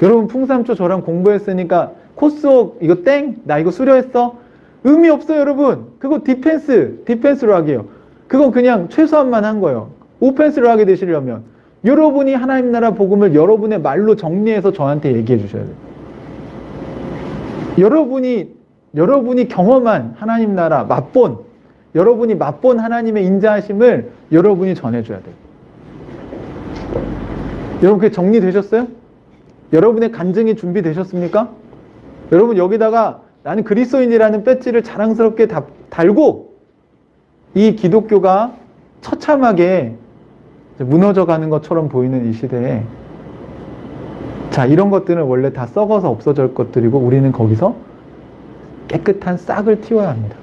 여러분 풍삼초 저랑 공부했으니까 코스웍 이거 땡? 나 이거 수료했어? 의미 없어요, 여러분. 그거 디펜스로 하게요. 그건 그냥 최소한만 한 거예요. 오펜스로 하게 되시려면 여러분이 하나님 나라 복음을 여러분의 말로 정리해서 저한테 얘기해 주셔야 돼요. 여러분이 경험한 하나님 나라, 여러분이 맛본 하나님의 인자하심을 여러분이 전해줘야 돼요. 여러분 그게 정리되셨어요? 여러분의 간증이 준비되셨습니까? 여러분 여기다가 나는 그리스도인이라는 배지를 자랑스럽게 달고 이 기독교가 처참하게 무너져가는 것처럼 보이는 이 시대에 자, 이런 것들은 원래 다 썩어서 없어질 것들이고 우리는 거기서 깨끗한 싹을 틔워야 합니다.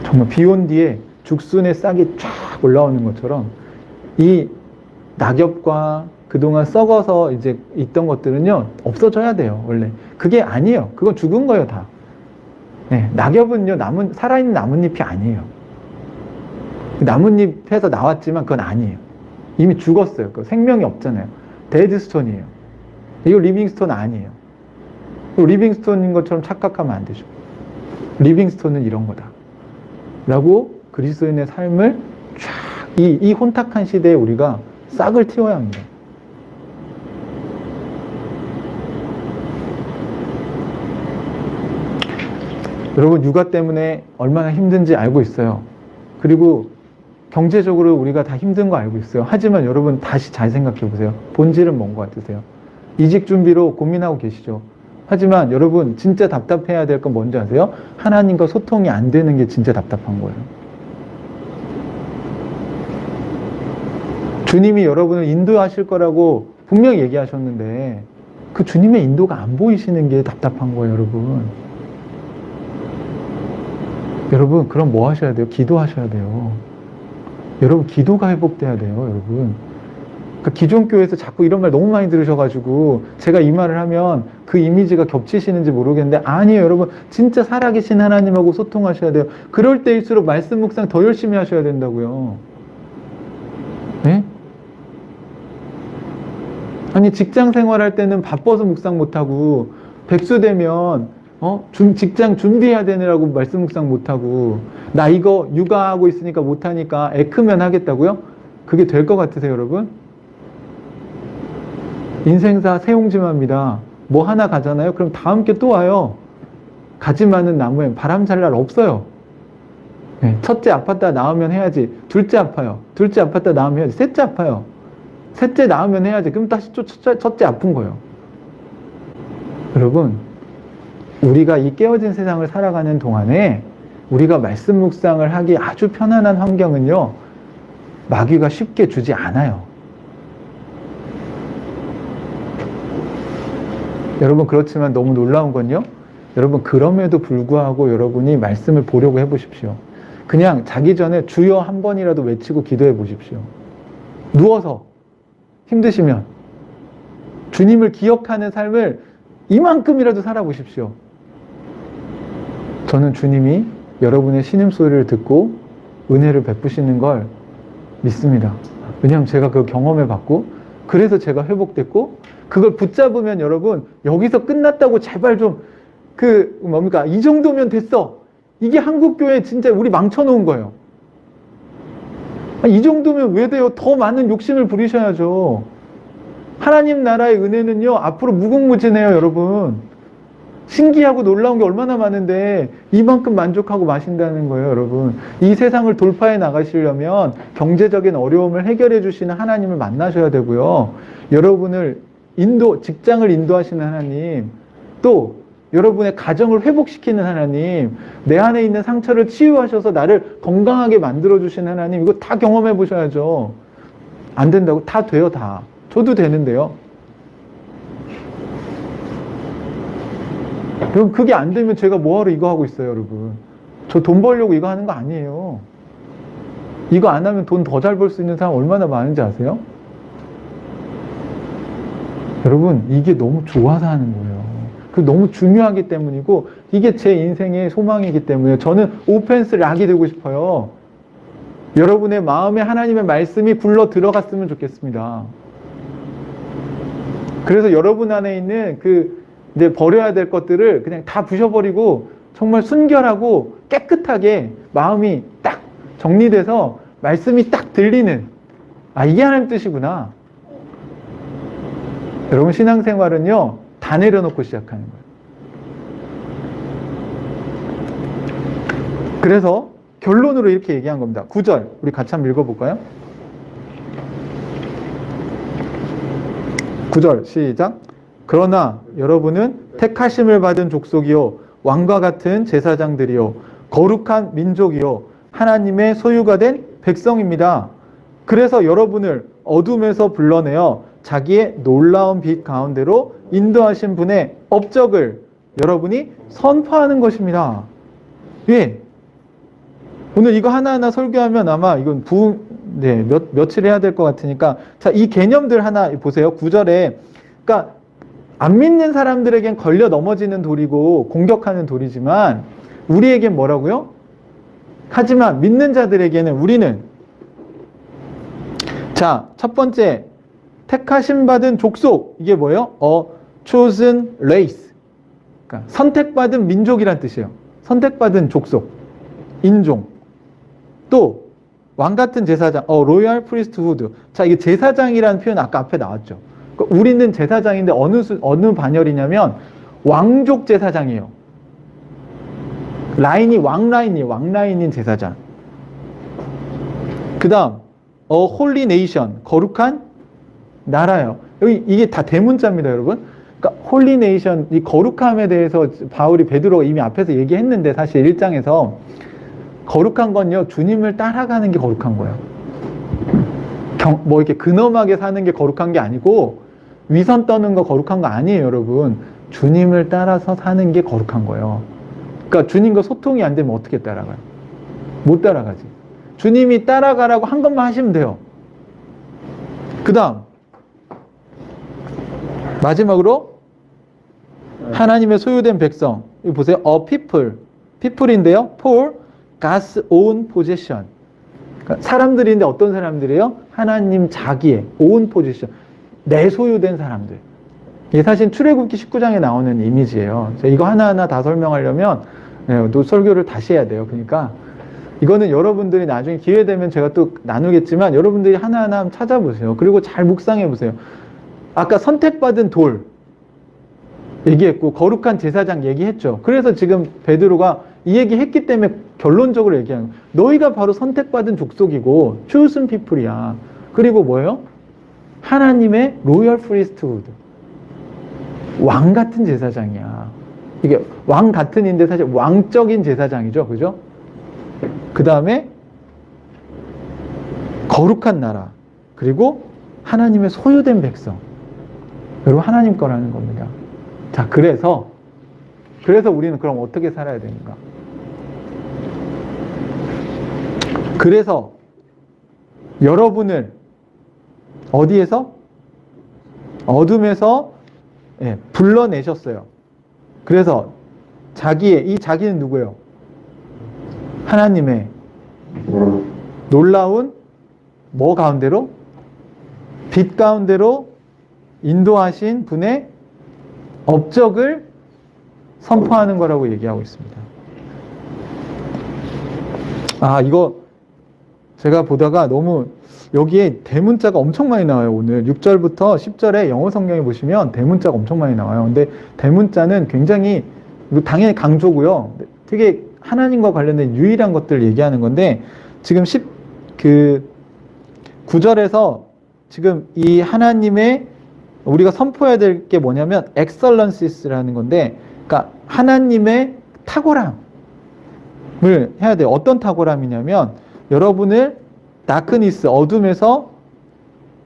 정말 비 온 뒤에 죽순의 싹이 쫙 올라오는 것처럼 이 낙엽과 그동안 썩어서 이제 있던 것들은요, 없어져야 돼요, 원래. 그게 아니에요. 그건 죽은 거예요, 다. 네, 낙엽은요, 살아있는 나뭇잎이 아니에요. 나뭇잎에서 나왔지만 그건 아니에요. 이미 죽었어요. 그 생명이 없잖아요. 데드스톤이에요. 이거 리빙스톤 아니에요. 리빙스톤인 것처럼 착각하면 안 되죠. 리빙스톤은 이런 거다. 라고 그리스도인의 삶을 쫙, 이 혼탁한 시대에 우리가 싹을 틔워야 합니다. 여러분, 육아 때문에 얼마나 힘든지 알고 있어요. 그리고 경제적으로 우리가 다 힘든 거 알고 있어요. 하지만 여러분 다시 잘 생각해 보세요. 본질은 뭔 것 같으세요? 이직 준비로 고민하고 계시죠? 하지만 여러분 진짜 답답해야 될 건 뭔지 아세요? 하나님과 소통이 안 되는 게 진짜 답답한 거예요. 주님이 여러분을 인도하실 거라고 분명히 얘기하셨는데 그 주님의 인도가 안 보이시는 게 답답한 거예요, 여러분. 여러분, 그럼 뭐 하셔야 돼요? 기도하셔야 돼요. 여러분, 기도가 회복돼야 돼요, 여러분. 그러니까 기존 교회에서 자꾸 이런 말 너무 많이 들으셔가지고 제가 이 말을 하면 그 이미지가 겹치시는지 모르겠는데 아니에요, 여러분. 진짜 살아계신 하나님하고 소통하셔야 돼요. 그럴 때일수록 말씀 묵상 더 열심히 하셔야 된다고요. 네? 아니, 직장 생활할 때는 바빠서 묵상 못하고 백수 되면 직장 준비해야 되느라고 말씀 묵상 못하고 나 이거 육아하고 있으니까 못하니까 애 크면 하겠다고요? 그게 될 것 같으세요, 여러분? 인생사 새옹지마입니다. 뭐 하나 가잖아요? 그럼 다음 게 또 와요. 가지 많은 나무에 바람 잘 날 없어요. 네, 첫째 아팠다 나으면 해야지. 둘째 아파요. 둘째 아팠다 나으면 해야지. 셋째 아파요. 셋째 나으면 해야지. 그럼 다시 첫째 아픈 거예요. 여러분, 우리가 이 깨어진 세상을 살아가는 동안에 우리가 말씀 묵상을 하기 아주 편안한 환경은요, 마귀가 쉽게 주지 않아요. 여러분, 그렇지만 너무 놀라운 건요, 여러분, 그럼에도 불구하고 여러분이 말씀을 보려고 해보십시오. 그냥 자기 전에 주여 한 번이라도 외치고 기도해 보십시오. 누워서 힘드시면 주님을 기억하는 삶을 이만큼이라도 살아보십시오. 저는 주님이 여러분의 신음소리를 듣고 은혜를 베푸시는 걸 믿습니다. 왜냐하면 제가 그걸 경험해봤고 그래서 제가 회복됐고 그걸 붙잡으면 여러분 여기서 끝났다고 제발 좀 이 정도면 됐어. 이게 한국교회 진짜 우리 망쳐놓은 거예요. 이 정도면 왜 돼요? 더 많은 욕심을 부리셔야죠. 하나님 나라의 은혜는요 앞으로 무궁무진해요, 여러분. 신기하고 놀라운 게 얼마나 많은데 이만큼 만족하고 마신다는 거예요, 여러분. 이 세상을 돌파해 나가시려면 경제적인 어려움을 해결해 주시는 하나님을 만나셔야 되고요. 여러분을 직장을 인도하시는 하나님, 또 여러분의 가정을 회복시키는 하나님, 내 안에 있는 상처를 치유하셔서 나를 건강하게 만들어 주시는 하나님, 이거 다 경험해 보셔야죠. 안 된다고? 다 돼요, 다. 줘도 되는데요. 여러분, 그게 안 되면 제가 뭐하러 이거 하고 있어요, 여러분. 저 돈 벌려고 이거 하는 거 아니에요. 이거 안 하면 돈 더 잘 벌 수 있는 사람 얼마나 많은지 아세요? 여러분, 이게 너무 좋아서 하는 거예요. 그 너무 중요하기 때문이고, 이게 제 인생의 소망이기 때문에 저는 오펜스 락이 되고 싶어요. 여러분의 마음에 하나님의 말씀이 굴러 들어갔으면 좋겠습니다. 그래서 여러분 안에 있는 이제 버려야 될 것들을 그냥 다 부셔버리고 정말 순결하고 깨끗하게 마음이 딱 정리돼서 말씀이 딱 들리는, 이게 하나님 뜻이구나. 여러분, 신앙생활은요, 다 내려놓고 시작하는 거예요. 그래서 결론으로 이렇게 얘기한 겁니다. 9절 우리 같이 한번 읽어볼까요? 9절 시작. 그러나 여러분은 택하심을 받은 족속이요 왕과 같은 제사장들이요 거룩한 민족이요 하나님의 소유가 된 백성입니다. 그래서 여러분을 어둠에서 불러내어 자기의 놀라운 빛 가운데로 인도하신 분의 업적을 여러분이 선포하는 것입니다. 예. 오늘 이거 하나하나 설교하면 아마 이건 며칠 해야 될 것 같으니까, 자, 이 개념들 하나 보세요. 9절에. 그러니까 안 믿는 사람들에겐 걸려 넘어지는 돌이고 공격하는 돌이지만 우리에겐 뭐라고요? 하지만 믿는 자들에게는 우리는, 자, 첫 번째, 택하심 받은 족속. 이게 뭐예요? chosen race. 그러니까 선택받은 민족이란 뜻이에요. 선택받은 족속, 인종. 또 왕같은 제사장, 로얄 프리스트후드. 자, 이게 제사장이라는 표현 아까 앞에 나왔죠. 그러니까 우리는 제사장인데 어느 반열이냐면 왕족 제사장이에요. 라인이 왕라인인 제사장. 그 다음 홀리 네이션, 거룩한 나라예요. 여기 이게 다 대문자입니다, 여러분. 그러니까 홀리 네이션, 이 거룩함에 대해서 베드로가 이미 앞에서 얘기했는데, 사실 1장에서 거룩한 건요, 주님을 따라가는 게 거룩한 거예요. 이렇게 근엄하게 사는 게 거룩한 게 아니고, 위선 떠는 거 거룩한 거 아니에요, 여러분. 주님을 따라서 사는 게 거룩한 거예요. 그러니까 주님과 소통이 안 되면 어떻게 따라가요? 못 따라가지. 주님이 따라가라고 한 것만 하시면 돼요. 그 다음, 마지막으로 하나님의 소유된 백성. 이거 보세요. people인데요. for God's own possession. 그러니까 사람들인데 어떤 사람들이에요? 하나님 자기의 own possession. 내 소유된 사람들. 이게 사실 출애굽기 19장에 나오는 이미지예요. 이거 하나하나 다 설명하려면 설교를 다시 해야 돼요. 그러니까 이거는 여러분들이 나중에 기회 되면 제가 또 나누겠지만 여러분들이 하나하나 한번 찾아보세요. 그리고 잘 묵상해 보세요. 아까 선택받은 돌 얘기했고 거룩한 제사장 얘기했죠. 그래서 지금 베드로가 이 얘기했기 때문에 결론적으로 얘기하는 거예요. 너희가 바로 선택받은 족속이고 chosen people이야. 그리고 뭐예요? 하나님의 로열 프리스트후드. 왕 같은 제사장이야. 이게 왕 같은인데 사실 왕적인 제사장이죠. 그죠? 그 다음에 거룩한 나라. 그리고 하나님의 소유된 백성. 여러분, 하나님 거라는 겁니다. 자, 그래서 우리는 그럼 어떻게 살아야 되는가? 그래서 여러분을 어디에서? 어둠에서 불러내셨어요. 그래서 이 자기는 누구예요? 하나님의 놀라운 뭐 가운데로? 빛 가운데로 인도하신 분의 업적을 선포하는 거라고 얘기하고 있습니다. 이거 제가 보다가 너무 여기에 대문자가 엄청 많이 나와요. 오늘 6절부터 10절에 영어 성경에 보시면 대문자가 엄청 많이 나와요. 근데 대문자는 굉장히 당연히 강조고요. 되게 하나님과 관련된 유일한 것들을 얘기하는 건데, 지금 9절에서 지금 이 하나님의 우리가 선포해야 될 게 뭐냐면 excellences라는 건데, 그러니까 하나님의 탁월함을 해야 돼요. 어떤 탁월함이냐면 여러분을 다크니스, 어둠에서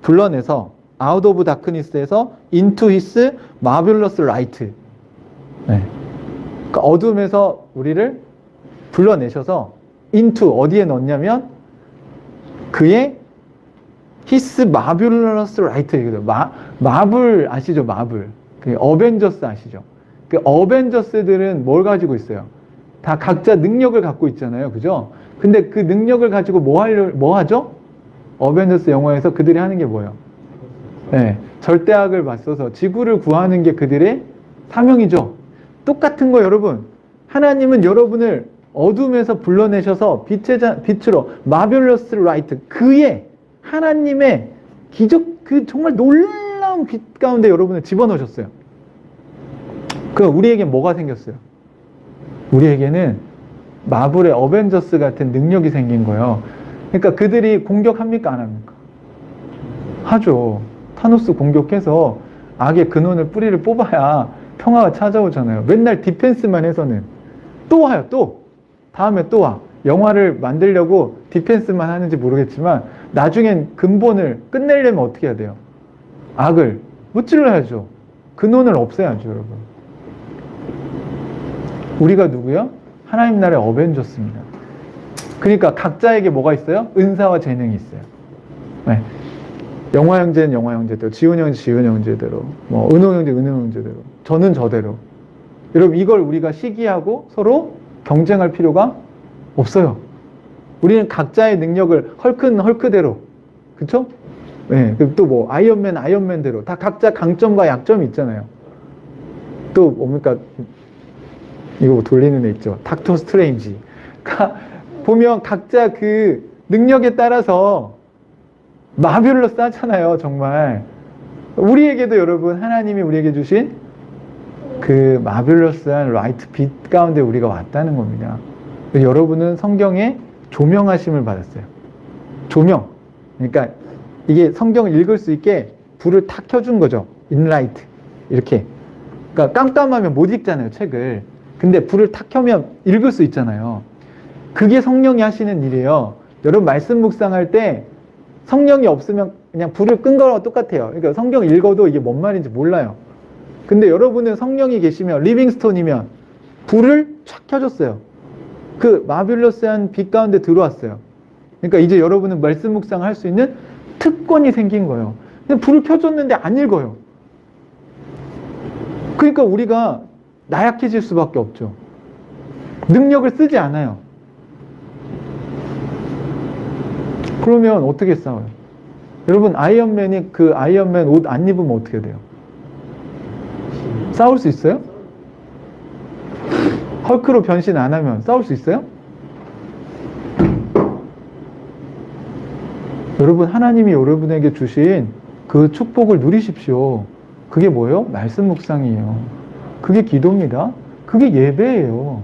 불러내서 out of darkness에서 into his marvelous light. 네. 그러니까 어둠에서 우리를 불러내셔서 into 어디에 넣냐면 그의 his marvelous light. 마블 아시죠? 마블. 그 어벤져스 아시죠? 그 어벤져스들은 뭘 가지고 있어요? 다 각자 능력을 갖고 있잖아요. 그죠? 근데 그 능력을 가지고 뭐 하죠? 어벤져스 영화에서 그들이 하는 게 뭐예요? 네, 절대악을 맞서서 지구를 구하는 게 그들의 사명이죠. 똑같은 거 여러분. 하나님은 여러분을 어둠에서 불러내셔서 빛으로 마벨러스 라이트 그의 하나님의 기적 그 정말 놀라운 빛 가운데 여러분을 집어넣으셨어요. 그 우리에게 뭐가 생겼어요? 우리에게는 마블의 어벤져스 같은 능력이 생긴 거예요. 그러니까 그들이 공격합니까? 안 합니까? 하죠. 타노스 공격해서 악의 근원을 뿌리를 뽑아야 평화가 찾아오잖아요. 맨날 디펜스만 해서는 또 와요. 또 다음에 또 와. 영화를 만들려고 디펜스만 하는지 모르겠지만 나중엔 근본을 끝내려면 어떻게 해야 돼요? 악을 무찔러야죠. 근원을 없애야죠, 여러분. 우리가 누구요? 하나님 나라의 어벤져스입니다. 그러니까 각자에게 뭐가 있어요? 은사와 재능이 있어요. 네. 영화 형제는 영화 형제대로, 지훈 형제 지훈 형제대로, 뭐 은호 형제 은호 형제대로, 저는 저대로. 여러분 이걸 우리가 시기하고 서로 경쟁할 필요가 없어요. 우리는 각자의 능력을 헐크는 헐크대로, 그렇죠? 네. 또 뭐 아이언맨 아이언맨대로 다 각자 강점과 약점이 있잖아요. 또 뭡니까? 이거 돌리는 애 있죠. 닥터 스트레인지. 보면 각자 그 능력에 따라서 마블러스 하잖아요. 정말. 우리에게도 여러분 하나님이 우리에게 주신 그 마블러스한 라이트 빛 가운데 우리가 왔다는 겁니다. 여러분은 성경에 조명하심을 받았어요. 조명. 그러니까 이게 성경을 읽을 수 있게 불을 탁 켜준 거죠. 인라이트. 이렇게. 그러니까 깜깜하면 못 읽잖아요. 책을. 근데 불을 탁 켜면 읽을 수 있잖아요. 그게 성령이 하시는 일이에요. 여러분 말씀 묵상할 때 성령이 없으면 그냥 불을 끈 거랑 똑같아요. 그러니까 성경 읽어도 이게 뭔 말인지 몰라요. 근데 여러분은 성령이 계시면 리빙스톤이면 불을 촥 켜줬어요. 그 마빌러스한 빛 가운데 들어왔어요. 그러니까 이제 여러분은 말씀 묵상을 할 수 있는 특권이 생긴 거예요. 근데 불을 켜줬는데 안 읽어요. 그러니까 우리가 나약해질 수밖에 없죠. 능력을 쓰지 않아요. 그러면 어떻게 싸워요? 여러분 아이언맨이 그 아이언맨 옷 안 입으면 어떻게 돼요? 싸울 수 있어요? 헐크로 변신 안 하면 싸울 수 있어요? 여러분 하나님이 여러분에게 주신 그 축복을 누리십시오. 그게 뭐예요? 말씀 묵상이에요. 그게 기도입니다. 그게 예배예요.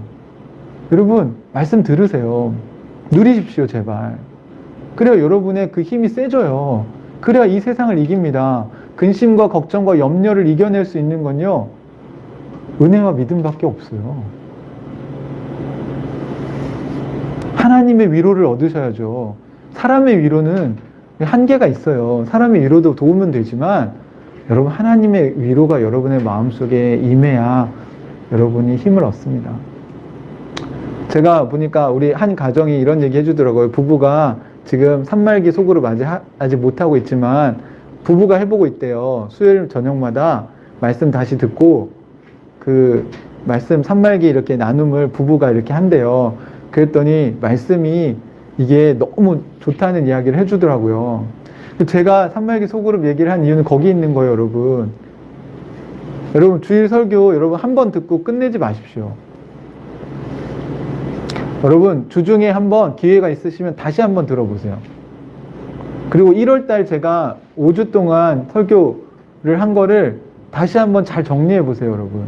여러분 말씀 들으세요. 누리십시오 제발. 그래야 여러분의 그 힘이 세져요. 그래야 이 세상을 이깁니다. 근심과 걱정과 염려를 이겨낼 수 있는 건요 은혜와 믿음밖에 없어요. 하나님의 위로를 얻으셔야죠. 사람의 위로는 한계가 있어요. 사람의 위로도 도우면 되지만 여러분 하나님의 위로가 여러분의 마음속에 임해야 여러분이 힘을 얻습니다. 제가 보니까 우리 한 가정이 이런 얘기 해주더라고요. 부부가 지금 산말기 속으로 맞이하지 못하고 있지만 부부가 해보고 있대요. 수요일 저녁마다 말씀 다시 듣고 그 말씀 산말기 이렇게 나눔을 부부가 이렇게 한대요. 그랬더니 말씀이 이게 너무 좋다는 이야기를 해주더라고요. 제가 산말기 소그룹 얘기를 한 이유는 거기 있는 거예요, 여러분. 여러분 주일 설교 여러분 한 번 듣고 끝내지 마십시오. 여러분 주중에 한번 기회가 있으시면 다시 한번 들어보세요. 그리고 1월달 제가 5주 동안 설교를 한 거를 다시 한번 잘 정리해 보세요, 여러분.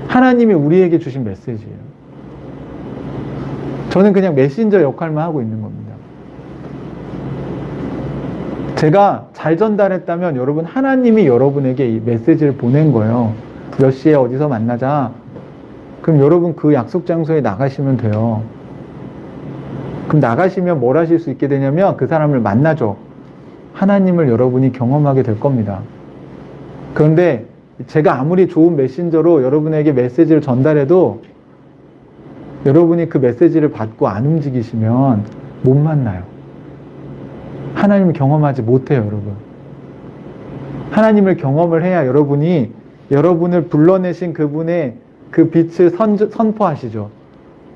하나님이 우리에게 주신 메시지예요. 저는 그냥 메신저 역할만 하고 있는 겁니다. 제가 잘 전달했다면 여러분 하나님이 여러분에게 이 메시지를 보낸 거예요. 몇 시에 어디서 만나자. 그럼 여러분 그 약속 장소에 나가시면 돼요. 그럼 나가시면 뭘 하실 수 있게 되냐면 그 사람을 만나죠. 하나님을 여러분이 경험하게 될 겁니다. 그런데 제가 아무리 좋은 메신저로 여러분에게 메시지를 전달해도 여러분이 그 메시지를 받고 안 움직이시면 못 만나요. 하나님을 경험하지 못해요, 여러분. 하나님을 경험을 해야 여러분이 여러분을 불러내신 그분의 그 빛을 선포하시죠.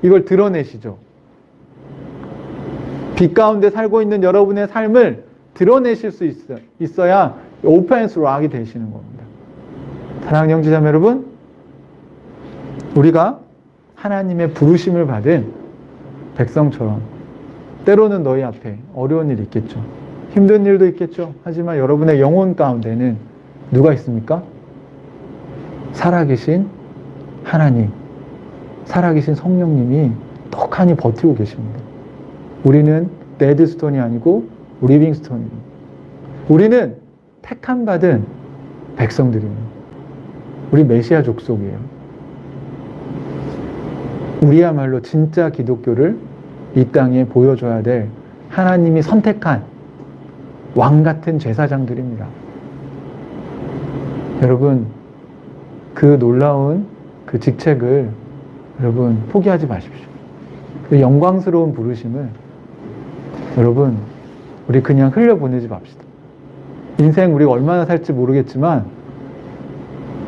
이걸 드러내시죠. 빛 가운데 살고 있는 여러분의 삶을 드러내실 수 있어야 오펜스 락이 되시는 겁니다. 사랑하는 형제자매 여러분, 우리가 하나님의 부르심을 받은 백성처럼 때로는 너희 앞에 어려운 일이 있겠죠. 힘든 일도 있겠죠. 하지만 여러분의 영혼 가운데는 누가 있습니까? 살아계신 하나님, 살아계신 성령님이 떡하니 버티고 계십니다. 우리는 데드스톤이 아니고 리빙스톤입니다. 우리는 택함 받은 백성들입니다. 우리 메시아 족속이에요. 우리야말로 진짜 기독교를 이 땅에 보여줘야 될 하나님이 선택한 왕 같은 제사장들입니다. 여러분, 그 놀라운 그 직책을 여러분 포기하지 마십시오. 그 영광스러운 부르심을 여러분 우리 그냥 흘려보내지 맙시다. 인생 우리가 얼마나 살지 모르겠지만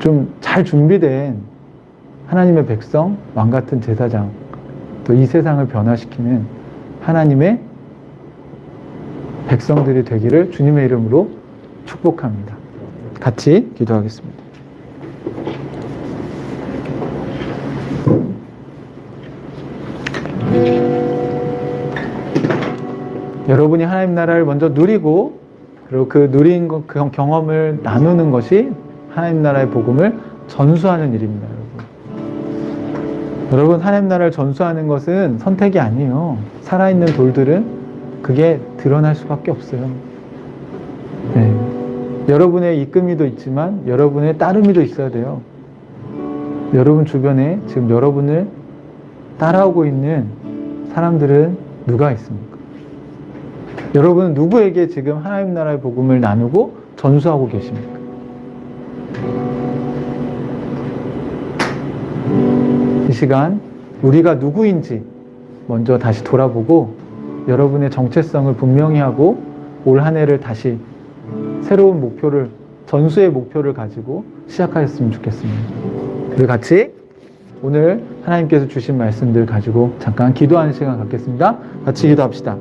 좀 잘 준비된 하나님의 백성, 왕 같은 제사장, 또 이 세상을 변화시키는 하나님의 백성들이 되기를 주님의 이름으로 축복합니다. 같이 기도하겠습니다. 여러분이 하나님 나라를 먼저 누리고 그리고 그 누린 그 경험을 나누는 것이 하나님 나라의 복음을 전수하는 일입니다. 여러분, 하나님 나라를 전수하는 것은 선택이 아니에요. 살아있는 돌들은 그게 드러날 수밖에 없어요. 네. 여러분의 이끌미도 있지만 여러분의 따르미도 있어야 돼요. 여러분 주변에 지금 여러분을 따라오고 있는 사람들은 누가 있습니까? 여러분은 누구에게 지금 하나님 나라의 복음을 나누고 전수하고 계십니까? 이 시간 우리가 누구인지 먼저 다시 돌아보고 여러분의 정체성을 분명히 하고 올 한 해를 다시 새로운 목표를, 전수의 목표를 가지고 시작하셨으면 좋겠습니다. 그리고 같이 오늘 하나님께서 주신 말씀들 가지고 잠깐 기도하는 시간 갖겠습니다. 같이 기도합시다.